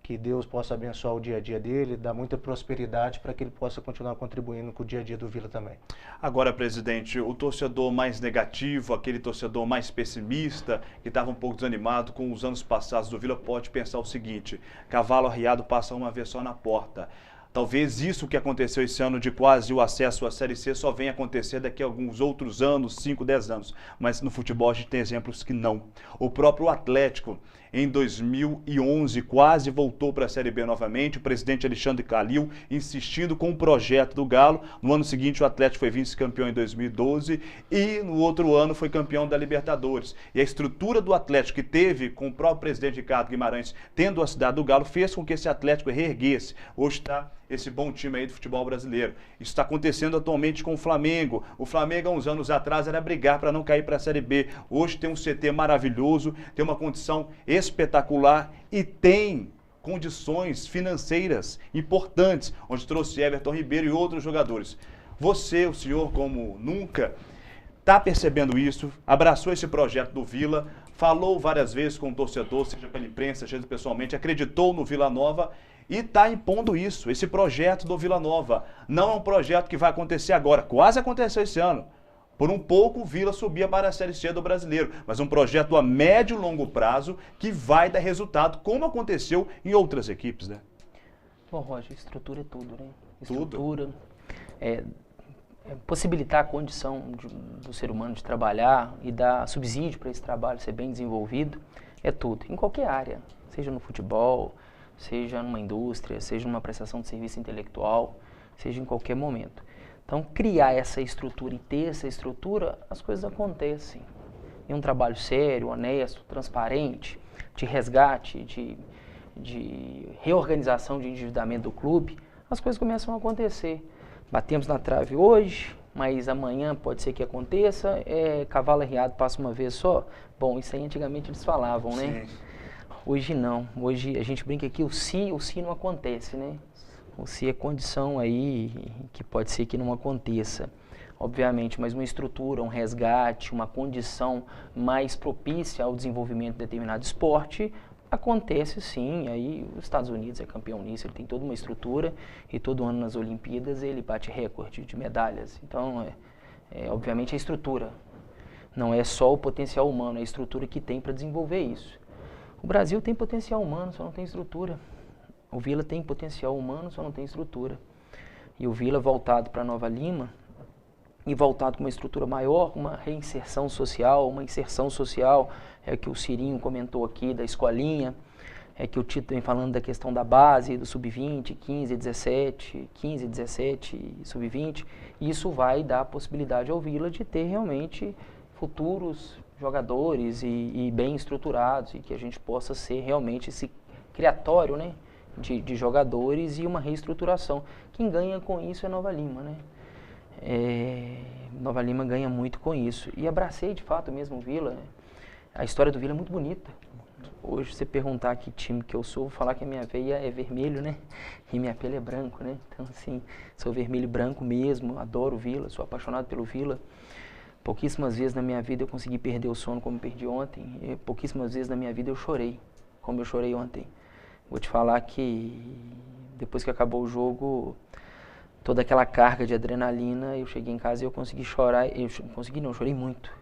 que Deus possa abençoar o dia a dia dele, dar muita prosperidade para que ele possa continuar contribuindo com o dia a dia do Vila também. Agora, presidente, o torcedor mais negativo, aquele torcedor mais pessimista, que estava um pouco desanimado com os anos passados do Vila, pode pensar o seguinte: cavalo arriado passa uma vez só na porta. Talvez isso que aconteceu esse ano de quase o acesso à Série C só venha acontecer daqui a alguns outros anos, 5, 10 anos. Mas no futebol a gente tem exemplos que não. O próprio Atlético, em 2011, quase voltou para a Série B novamente. O presidente Alexandre Calil insistindo com o projeto do Galo. No ano seguinte o Atlético foi vice-campeão em 2012 e no outro ano foi campeão da Libertadores. E a estrutura do Atlético que teve com o próprio presidente Ricardo Guimarães tendo a cidade do Galo fez com que esse Atlético reerguesse. Hoje está esse bom time aí do futebol brasileiro. Isso está acontecendo atualmente com o Flamengo. O Flamengo, há uns anos atrás, era brigar para não cair para a Série B. Hoje tem um CT maravilhoso, tem uma condição espetacular e tem condições financeiras importantes, onde trouxe Everton Ribeiro e outros jogadores. Você, o senhor, como nunca, está percebendo isso, abraçou esse projeto do Vila, falou várias vezes com o torcedor, seja pela imprensa, seja pessoalmente, acreditou no Vila Nova e está impondo isso, esse projeto do Vila Nova. Não é um projeto que vai acontecer agora, quase aconteceu esse ano. Por um pouco o Vila subia para a Série C do Brasileiro, mas um projeto a médio e longo prazo que vai dar resultado, como aconteceu em outras equipes, né? Bom, Roger, estrutura é tudo, né? Tudo. Estrutura, possibilitar a condição do ser humano de trabalhar e dar subsídio para esse trabalho ser bem desenvolvido, é tudo. Em qualquer área, seja no futebol, seja numa indústria, seja numa prestação de serviço intelectual, seja em qualquer momento. Então, criar essa estrutura e ter essa estrutura, as coisas acontecem. Em um trabalho sério, honesto, transparente, de resgate, de reorganização de endividamento do clube, as coisas começam a acontecer. Batemos na trave hoje, mas amanhã pode ser que aconteça, cavalo arriado passa uma vez só. Bom, isso aí antigamente eles falavam, né? Sim. Hoje não, hoje a gente brinca aqui, o se não acontece, né? O se é condição aí que pode ser que não aconteça, obviamente, mas uma estrutura, um resgate, uma condição mais propícia ao desenvolvimento de determinado esporte, acontece sim. Aí os Estados Unidos é campeão nisso, ele tem toda uma estrutura e todo ano nas Olimpíadas ele bate recorde de medalhas. Então, obviamente a estrutura, não é só o potencial humano, é a estrutura que tem para desenvolver isso. O Brasil tem potencial humano, só não tem estrutura. O Vila tem potencial humano, só não tem estrutura. E o Vila voltado para Nova Lima e voltado com uma estrutura maior, uma reinserção social, uma inserção social, é que o Cirinho comentou aqui da escolinha, é que o Tito vem falando da questão da base, do sub-20, 15, 17, 15, 17 e sub-20, e isso vai dar a possibilidade ao Vila de ter realmente futuros jogadores e bem estruturados, e que a gente possa ser realmente esse criatório, né, de jogadores e uma reestruturação. Quem ganha com isso é Nova Lima, né? Nova Lima ganha muito com isso. E abracei de fato mesmo o Vila. A história do Vila é muito bonita. Hoje, você perguntar que time que eu sou, vou falar que a minha veia é vermelho, né? E minha pele é branco, né? Então, assim, sou vermelho e branco mesmo, adoro o Vila, sou apaixonado pelo Vila. Pouquíssimas vezes na minha vida eu consegui perder o sono como perdi ontem. E pouquíssimas vezes na minha vida eu chorei, como eu chorei ontem. Vou te falar que depois que acabou o jogo, toda aquela carga de adrenalina, eu cheguei em casa e eu consegui chorar. Eu chorei muito.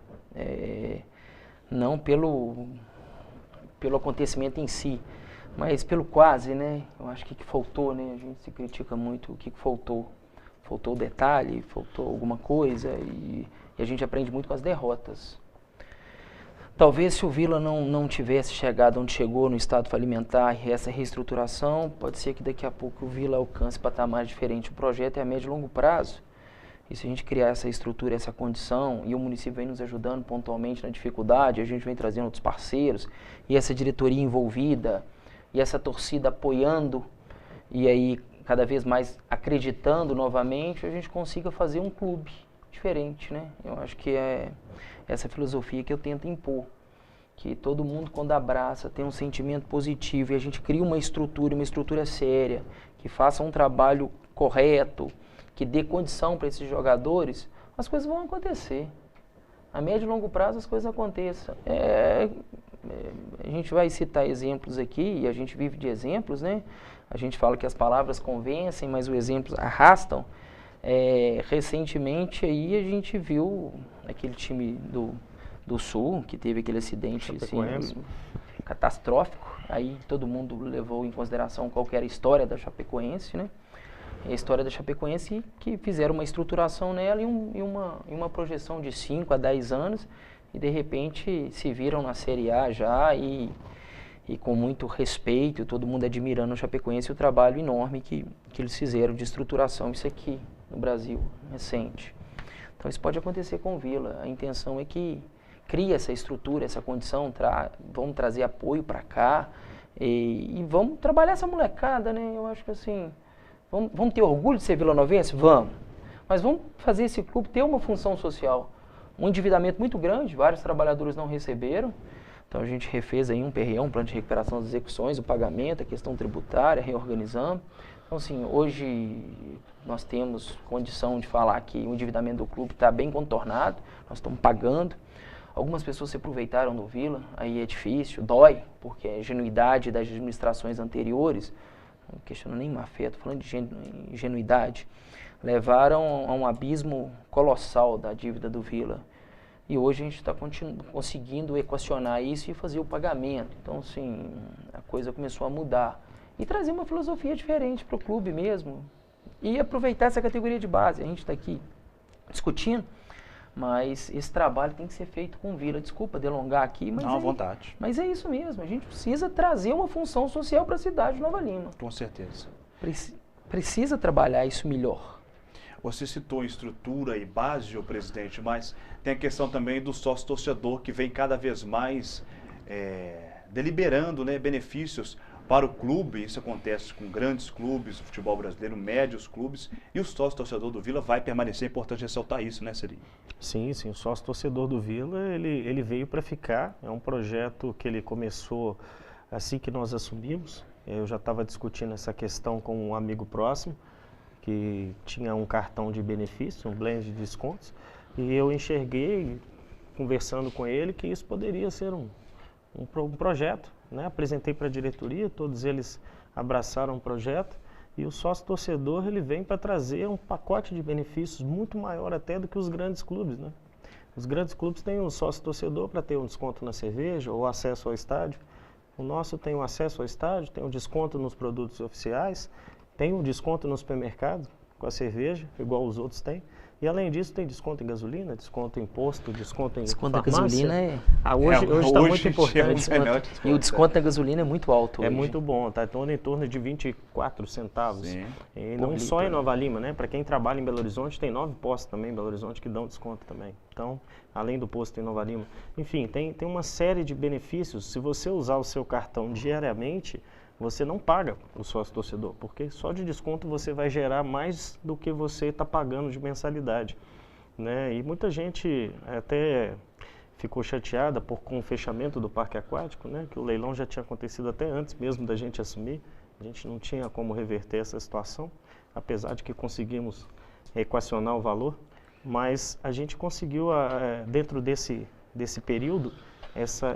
Não pelo acontecimento em si, mas pelo quase, né? Eu acho que faltou, né? A gente se critica muito o que faltou. Faltou detalhe, faltou alguma coisa e a gente aprende muito com as derrotas. Talvez se o Vila não tivesse chegado onde chegou no estado falimentar e essa reestruturação, pode ser que daqui a pouco o Vila alcance patamares diferentes. O projeto é a médio e longo prazo. E se a gente criar essa estrutura, essa condição, e o município vem nos ajudando pontualmente na dificuldade, a gente vem trazendo outros parceiros, e essa diretoria envolvida, e essa torcida apoiando, e aí cada vez mais acreditando novamente, a gente consiga fazer um clube diferente, né? Eu acho que é essa filosofia que eu tento impor, que todo mundo quando abraça tem um sentimento positivo e a gente cria uma estrutura séria, que faça um trabalho correto, que dê condição para esses jogadores, as coisas vão acontecer. A médio e longo prazo as coisas aconteçam. A gente vai citar exemplos aqui, e a gente vive de exemplos, né? A gente fala que as palavras convencem, mas os exemplos arrastam. Recentemente aí a gente viu aquele time do Sul, que teve aquele acidente assim, catastrófico. Aí todo mundo levou em consideração qual que era a história da Chapecoense, né? A história da Chapecoense, que fizeram uma estruturação nela e uma projeção de 5 a 10 anos e de repente se viram na Série A já e com muito respeito, todo mundo admirando a Chapecoense e o trabalho enorme que eles fizeram de estruturação, isso aqui no Brasil, recente. Então isso pode acontecer com o Vila, a intenção é que crie essa estrutura, essa condição, vamos trazer apoio para cá e vamos trabalhar essa molecada, né? Eu acho que assim, vamos ter orgulho de ser vilanovense? Vamos. Mas vamos fazer esse clube ter uma função social. Um endividamento muito grande, vários trabalhadores não receberam. Então a gente refez aí um PRE, um plano de recuperação das execuções, o pagamento, a questão tributária, reorganizando. Então assim, hoje nós temos condição de falar que o endividamento do clube está bem contornado, nós estamos pagando. Algumas pessoas se aproveitaram do Vila, aí é difícil, dói, porque é ingenuidade das administrações anteriores, não questiono nem má fé, estou falando de ingenuidade, levaram a um abismo colossal da dívida do Vila. E hoje a gente está conseguindo equacionar isso e fazer o pagamento. Então, assim, a coisa começou a mudar. E trazer uma filosofia diferente para o clube mesmo. E aproveitar essa categoria de base. A gente está aqui discutindo, mas esse trabalho tem que ser feito com o Vila. Desculpa delongar aqui, mas, não, à vontade. Mas é isso mesmo. A gente precisa trazer uma função social para a cidade de Nova Lima. Com certeza. Precisa trabalhar isso melhor. Você citou estrutura e base, o presidente, mas tem a questão também do sócio-torcedor que vem cada vez mais deliberando, né, benefícios para o clube. Isso acontece com grandes clubes, o futebol brasileiro, médios clubes, e o sócio-torcedor do Vila vai permanecer. É importante ressaltar isso, né, Serinho? Sim, sim. O sócio-torcedor do Vila, ele veio para ficar. É um projeto que ele começou assim que nós assumimos. Eu já estava discutindo essa questão com um amigo próximo, que tinha um cartão de benefício, um blend de descontos, e eu enxerguei, conversando com ele, que isso poderia ser um projeto, né? Apresentei para a diretoria, todos eles abraçaram o projeto, e o sócio-torcedor ele vem para trazer um pacote de benefícios muito maior até do que os grandes clubes, né? Os grandes clubes têm um sócio-torcedor para ter um desconto na cerveja ou acesso ao estádio. O nosso tem o acesso ao estádio, tem um desconto nos produtos oficiais, tem um desconto no supermercado com a cerveja, igual os outros têm. E além disso tem desconto em gasolina, desconto em imposto, desconto em farmácia. Da gasolina hoje está muito importante. E o desconto da gasolina é muito alto hoje. É muito bom, está em torno de 24 centavos. Sim. E não só em Nova Lima, né? Para quem trabalha em Belo Horizonte, tem 9 postos também em Belo Horizonte que dão desconto também. Então, além do posto em Nova Lima. Enfim, tem uma série de benefícios. Se você usar o seu cartão diariamente, você não paga o sócio-torcedor, porque só de desconto você vai gerar mais do que você está pagando de mensalidade, né? E muita gente até ficou chateada com o fechamento do parque aquático, né? Que o leilão já tinha acontecido até antes mesmo da gente assumir. A gente não tinha como reverter essa situação, apesar de que conseguimos equacionar o valor, mas a gente conseguiu, dentro desse período,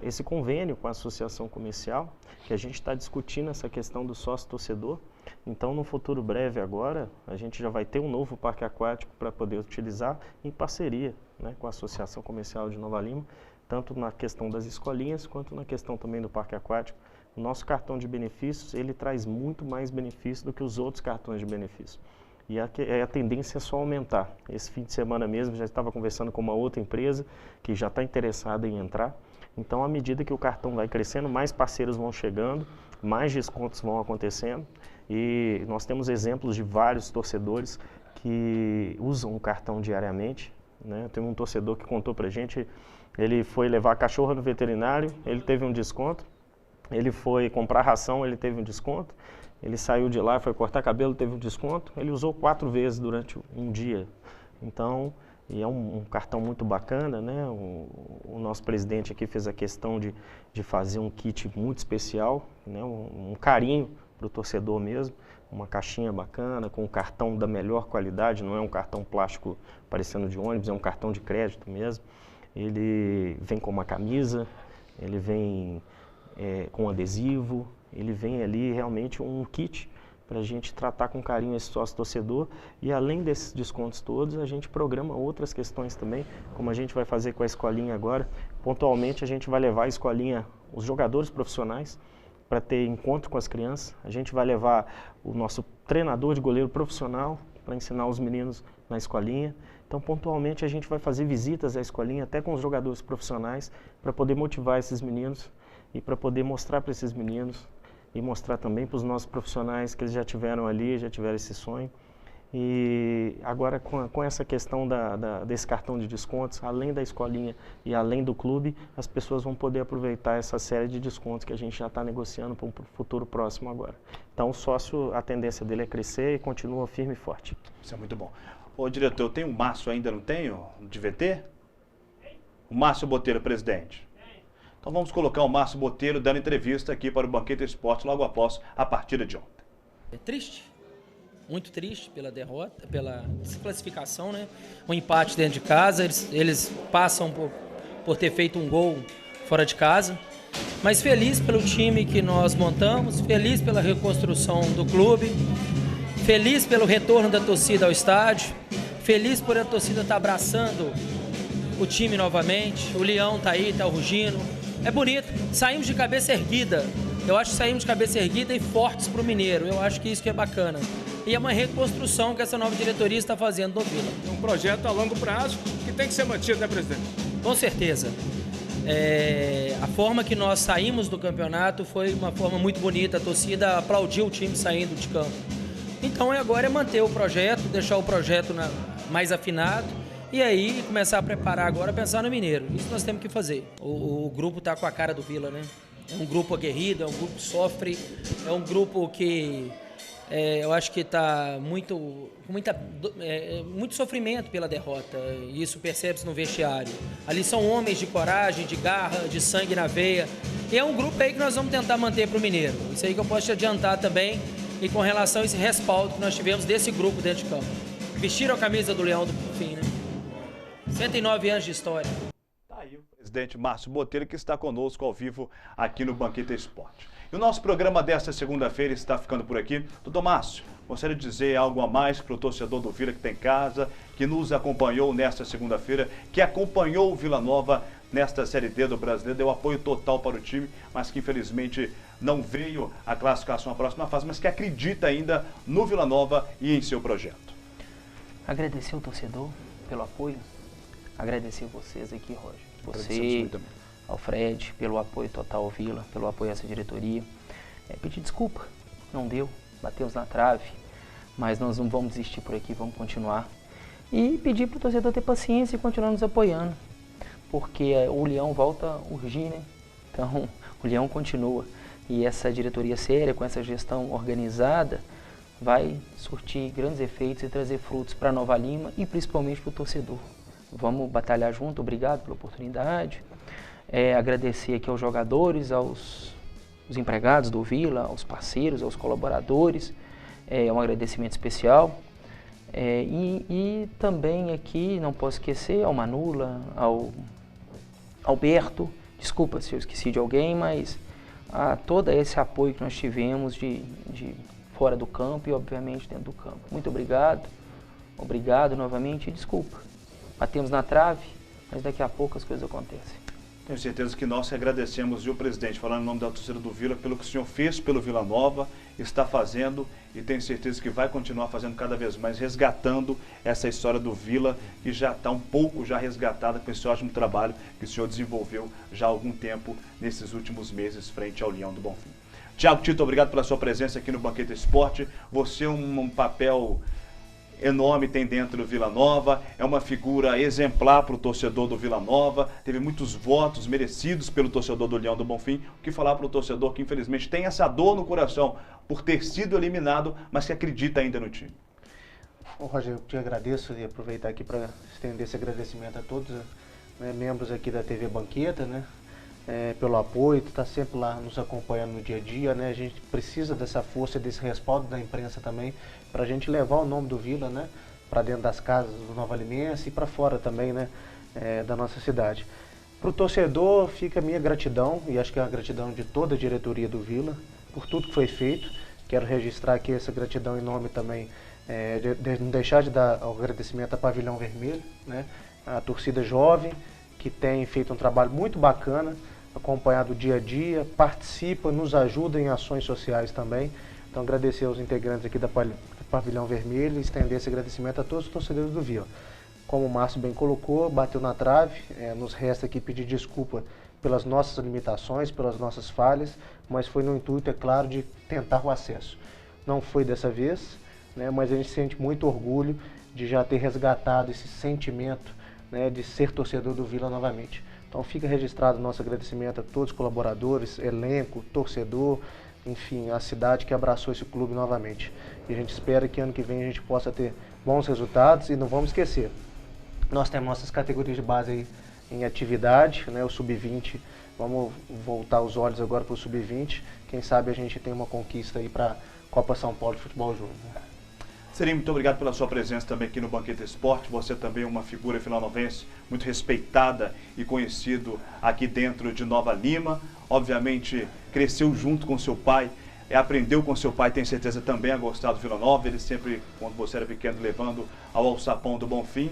esse convênio com a associação comercial, que a gente está discutindo essa questão do sócio-torcedor. Então, no futuro breve agora, a gente já vai ter um novo parque aquático para poder utilizar em parceria, né, com a Associação Comercial de Nova Lima, tanto na questão das escolinhas, quanto na questão também do parque aquático. O nosso cartão de benefícios, ele traz muito mais benefícios do que os outros cartões de benefícios. E a tendência é só aumentar. Esse fim de semana mesmo, já estava conversando com uma outra empresa que já está interessada em entrar. Então, à medida que o cartão vai crescendo, mais parceiros vão chegando, mais descontos vão acontecendo. E nós temos exemplos de vários torcedores que usam o cartão diariamente, né? Tem um torcedor que contou pra gente, ele foi levar a cachorra no veterinário, ele teve um desconto. Ele foi comprar ração, ele teve um desconto. Ele saiu de lá, foi cortar cabelo, teve um desconto. Ele usou 4 vezes durante um dia. Então, e é um cartão muito bacana, né? O nosso presidente aqui fez a questão de fazer um kit muito especial, né? Um carinho para o torcedor mesmo, uma caixinha bacana, com um cartão da melhor qualidade, não é um cartão plástico parecendo de ônibus, é um cartão de crédito mesmo. Ele vem com uma camisa, ele vem com adesivo, ele vem ali realmente um kit para a gente tratar com carinho esse sócio-torcedor. E além desses descontos todos, a gente programa outras questões também, como a gente vai fazer com a escolinha agora. Pontualmente a gente vai levar a escolinha, os jogadores profissionais, para ter encontro com as crianças. A gente vai levar o nosso treinador de goleiro profissional para ensinar os meninos na escolinha. Então, pontualmente, a gente vai fazer visitas à escolinha, até com os jogadores profissionais, para poder motivar esses meninos e para poder mostrar para esses meninos e mostrar também para os nossos profissionais que eles já tiveram ali, já tiveram esse sonho. E agora com essa questão desse cartão de descontos, além da escolinha e além do clube, as pessoas vão poder aproveitar essa série de descontos que a gente já está negociando para um futuro próximo agora. Então o sócio, a tendência dele é crescer e continua firme e forte. Isso é muito bom. Ô diretor, eu tenho o Márcio ainda, não tenho? De VT? O Márcio Botelho, presidente. Então vamos colocar o Márcio Botelho dando entrevista aqui para o Banquete Esporte logo após a partida de ontem. É triste, muito triste pela derrota, pela desclassificação, né? Um empate dentro de casa, eles passam por ter feito um gol fora de casa, mas feliz pelo time que nós montamos, feliz pela reconstrução do clube, feliz pelo retorno da torcida ao estádio, feliz por a torcida estar abraçando o time novamente, o Leão tá aí, tá rugindo, é bonito, saímos de cabeça erguida, eu acho que saímos de cabeça erguida e fortes para o Mineiro, eu acho que isso que é bacana. E é uma reconstrução que essa nova diretoria está fazendo do Vila. É um projeto a longo prazo que tem que ser mantido, né, presidente? Com certeza. A forma que nós saímos do campeonato foi uma forma muito bonita, a torcida aplaudiu o time saindo de campo. Então agora é manter o projeto, deixar o projeto mais afinado e aí começar a preparar agora, pensar no Mineiro. Isso nós temos que fazer. O grupo está com a cara do Vila, né? É um grupo aguerrido, é um grupo que sofre, é um grupo que eu acho que está muito sofrimento pela derrota, e isso percebe-se no vestiário. Ali são homens de coragem, de garra, de sangue na veia, e é um grupo aí que nós vamos tentar manter para o Mineiro. Isso aí que eu posso te adiantar também, e com relação a esse respaldo que nós tivemos desse grupo dentro de campo. Vestiram a camisa do Leão do Bonfim, né? 109 anos de história. Tá aí o presidente Márcio Botelho, que está conosco ao vivo aqui no Banquete Esporte. E o nosso programa desta segunda-feira está ficando por aqui. Doutor Márcio, gostaria de dizer algo a mais para o torcedor do Vila que está em casa, que nos acompanhou nesta segunda-feira, que acompanhou o Vila Nova nesta Série D do Brasileiro, deu apoio total para o time, mas que infelizmente não veio a classificação à próxima fase, mas que acredita ainda no Vila Nova e em seu projeto. Agradecer o torcedor pelo apoio, agradecer vocês aqui, Roger. Você, ao Fred, pelo apoio total ao Vila, pelo apoio a essa diretoria. Pedir desculpa, não deu, batemos na trave, mas nós não vamos desistir por aqui, vamos continuar. E pedir para o torcedor ter paciência e continuar nos apoiando, porque o Leão volta a urgir, né? Então, o Leão continua. E essa diretoria séria, com essa gestão organizada, vai surtir grandes efeitos e trazer frutos para Nova Lima e principalmente para o torcedor. Vamos batalhar junto, obrigado pela oportunidade. Agradecer aqui aos jogadores, aos empregados do Vila, aos parceiros, aos colaboradores. Um agradecimento especial. E também aqui, não posso esquecer, ao Manula, ao Alberto, desculpa se eu esqueci de alguém, mas a todo esse apoio que nós tivemos de fora do campo e obviamente dentro do campo. Muito obrigado, obrigado novamente e desculpa. Batemos na trave, mas daqui a pouco as coisas acontecem. Tenho certeza que nós agradecemos, viu, presidente, falando em nome da torcida do Vila, pelo que o senhor fez pelo Vila Nova, está fazendo e tenho certeza que vai continuar fazendo cada vez mais, resgatando essa história do Vila, que já está um pouco já resgatada com esse ótimo trabalho que o senhor desenvolveu já há algum tempo, nesses últimos meses, frente ao Leão do Bonfim. Thiago Tito, obrigado pela sua presença aqui no Banquete Esporte. Você um papel enorme tem dentro do Vila Nova, é uma figura exemplar para o torcedor do Vila Nova, teve muitos votos merecidos pelo torcedor do Leão do Bonfim. O que falar para o torcedor que infelizmente tem essa dor no coração por ter sido eliminado, mas que acredita ainda no time? Roger, eu te agradeço e aproveitar aqui para estender esse agradecimento a todos, né, membros aqui da TV Banqueta, né, pelo apoio, está sempre lá nos acompanhando no dia a dia, né? A gente precisa dessa força, desse respaldo da imprensa também, para a gente levar o nome do Vila, né, para dentro das casas do Nova Limense e para fora também, né, da nossa cidade. Para o torcedor fica a minha gratidão, e acho que é uma gratidão de toda a diretoria do Vila, por tudo que foi feito. Quero registrar aqui essa gratidão em nome também, de não deixar de dar o agradecimento a Pavilhão Vermelho, né, a torcida jovem, que tem feito um trabalho muito bacana, acompanhado o dia a dia, participa, nos ajuda em ações sociais também. Então agradecer aos integrantes aqui da Pavilhão Vermelho e estender esse agradecimento a todos os torcedores do Vila. Como o Márcio bem colocou, bateu na trave, nos resta aqui pedir desculpa pelas nossas limitações, pelas nossas falhas, mas foi no intuito, é claro, de tentar o acesso. Não foi dessa vez, né, mas a gente sente muito orgulho de já ter resgatado esse sentimento, né, de ser torcedor do Vila novamente. Então fica registrado o nosso agradecimento a todos os colaboradores, elenco, torcedor, enfim, a cidade que abraçou esse clube novamente. E a gente espera que ano que vem a gente possa ter bons resultados e não vamos esquecer, nós temos nossas categorias de base aí em atividade, né? O Sub-20, vamos voltar os olhos agora para o Sub-20. Quem sabe a gente tem uma conquista aí para a Copa São Paulo de Futebol Júnior. Serinho, muito obrigado pela sua presença também aqui no Banquete Esporte. Você também é uma figura vilanovense muito respeitada e conhecido aqui dentro de Nova Lima. Obviamente, cresceu junto com seu pai, aprendeu com seu pai, tenho certeza também a gostar do Vila Nova. Ele sempre, quando você era pequeno, levando ao Alçapão do Bonfim.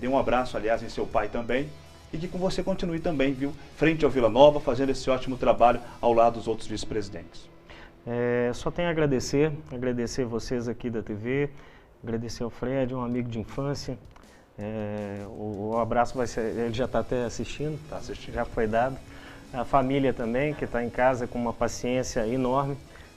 Dê um abraço, aliás, em seu pai também. E que com você continue também, viu, frente ao Vila Nova, fazendo esse ótimo trabalho ao lado dos outros vice-presidentes. Só tenho a agradecer vocês aqui da TV, agradecer ao Fred, um amigo de infância. O abraço vai ser, ele já está até assistindo, já foi dado. A família também, que está em casa com uma paciência enorme,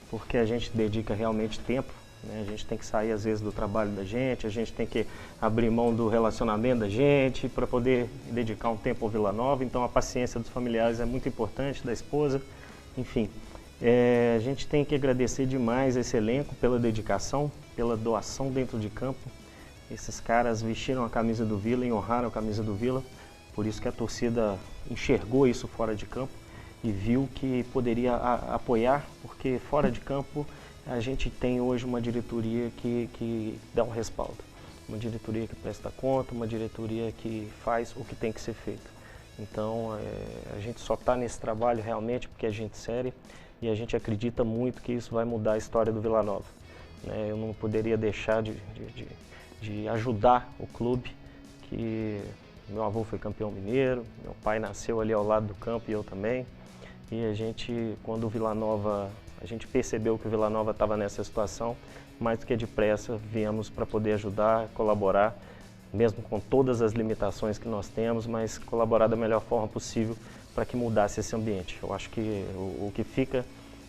porque a gente dedica realmente tempo, né? A gente tem que sair às vezes do trabalho da gente, a gente tem que abrir mão do relacionamento da gente para poder dedicar um tempo ao Vila Nova. Então a paciência dos familiares é muito importante, da esposa, enfim. A gente tem que agradecer demais esse elenco pela dedicação, pela doação dentro de campo. Esses caras vestiram a camisa do Vila e honraram a camisa do Vila, por isso que a torcida enxergou isso fora de campo e viu que poderia apoiar, porque fora de campo a gente tem hoje uma diretoria que dá um respaldo, uma diretoria que presta conta, uma diretoria que faz o que tem que ser feito. Então a gente só está nesse trabalho realmente porque a gente é sério. E a gente acredita muito que isso vai mudar a história do Vila Nova. Eu não poderia deixar de ajudar o clube, que meu avô foi campeão mineiro, meu pai nasceu ali ao lado do campo e eu também. E a gente, quando o Vila Nova, a gente percebeu que o Vila Nova estava nessa situação, mais do que depressa viemos para poder ajudar, colaborar, mesmo com todas as limitações que nós temos, mas colaborar da melhor forma possível para que mudasse esse ambiente. Eu acho que o que fica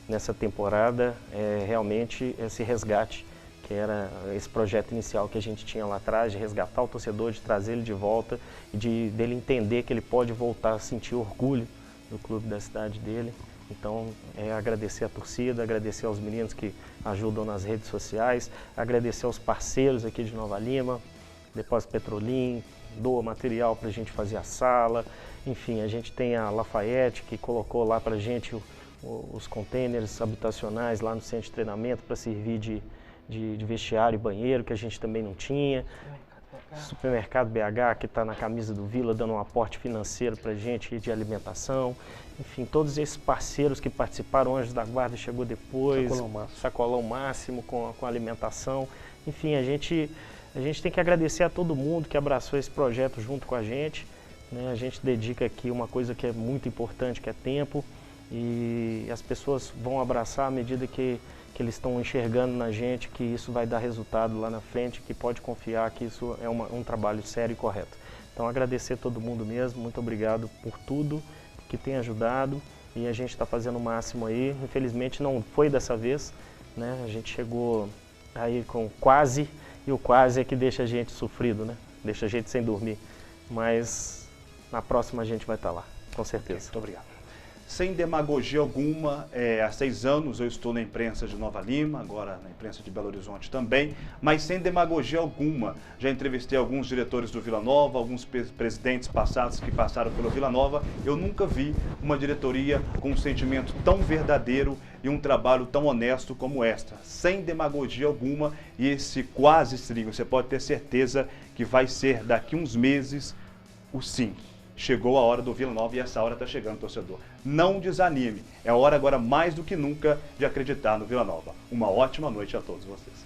nessa temporada é realmente esse resgate, que era esse projeto inicial que a gente tinha lá atrás, de resgatar o torcedor, de trazer ele de volta e dele entender que ele pode voltar a sentir orgulho do clube da cidade dele. Então, agradecer a torcida, agradecer aos meninos que ajudam nas redes sociais, agradecer aos parceiros aqui de Nova Lima, Depósito Petrolim, doa material para a gente fazer a sala. Enfim, a gente tem a Lafayette, que colocou lá para a gente os containers habitacionais lá no centro de treinamento para servir de vestiário e banheiro, que a gente também não tinha. Supermercado BH, que está na camisa do Vila, dando um aporte financeiro para a gente de alimentação. Enfim, todos esses parceiros que participaram, Anjos da Guarda chegou depois, Sacolão Máximo com alimentação. Enfim, a gente tem que agradecer a todo mundo que abraçou esse projeto junto com a gente. A gente dedica aqui uma coisa que é muito importante, que é tempo, e as pessoas vão abraçar à medida que eles estão enxergando na gente que isso vai dar resultado lá na frente, que pode confiar que isso é um trabalho sério e correto. Então agradecer a todo mundo mesmo, muito obrigado por tudo que tem ajudado, e a gente está fazendo o máximo aí. Infelizmente não foi dessa vez, né? A gente chegou aí com quase, e o quase é que deixa a gente sofrido, né? Deixa a gente sem dormir, mas na próxima a gente vai estar lá, com certeza. Muito obrigado. Sem demagogia alguma, há 6 anos eu estou na imprensa de Nova Lima, agora na imprensa de Belo Horizonte também, mas sem demagogia alguma. Já entrevistei alguns diretores do Vila Nova, alguns presidentes passados que passaram pelo Vila Nova. Eu nunca vi uma diretoria com um sentimento tão verdadeiro e um trabalho tão honesto como esta. Sem demagogia alguma, e esse quase, Serinho, você pode ter certeza que vai ser daqui uns meses o sim. Chegou a hora do Vila Nova e essa hora está chegando, torcedor. Não desanime. É hora agora mais do que nunca de acreditar no Vila Nova. Uma ótima noite a todos vocês.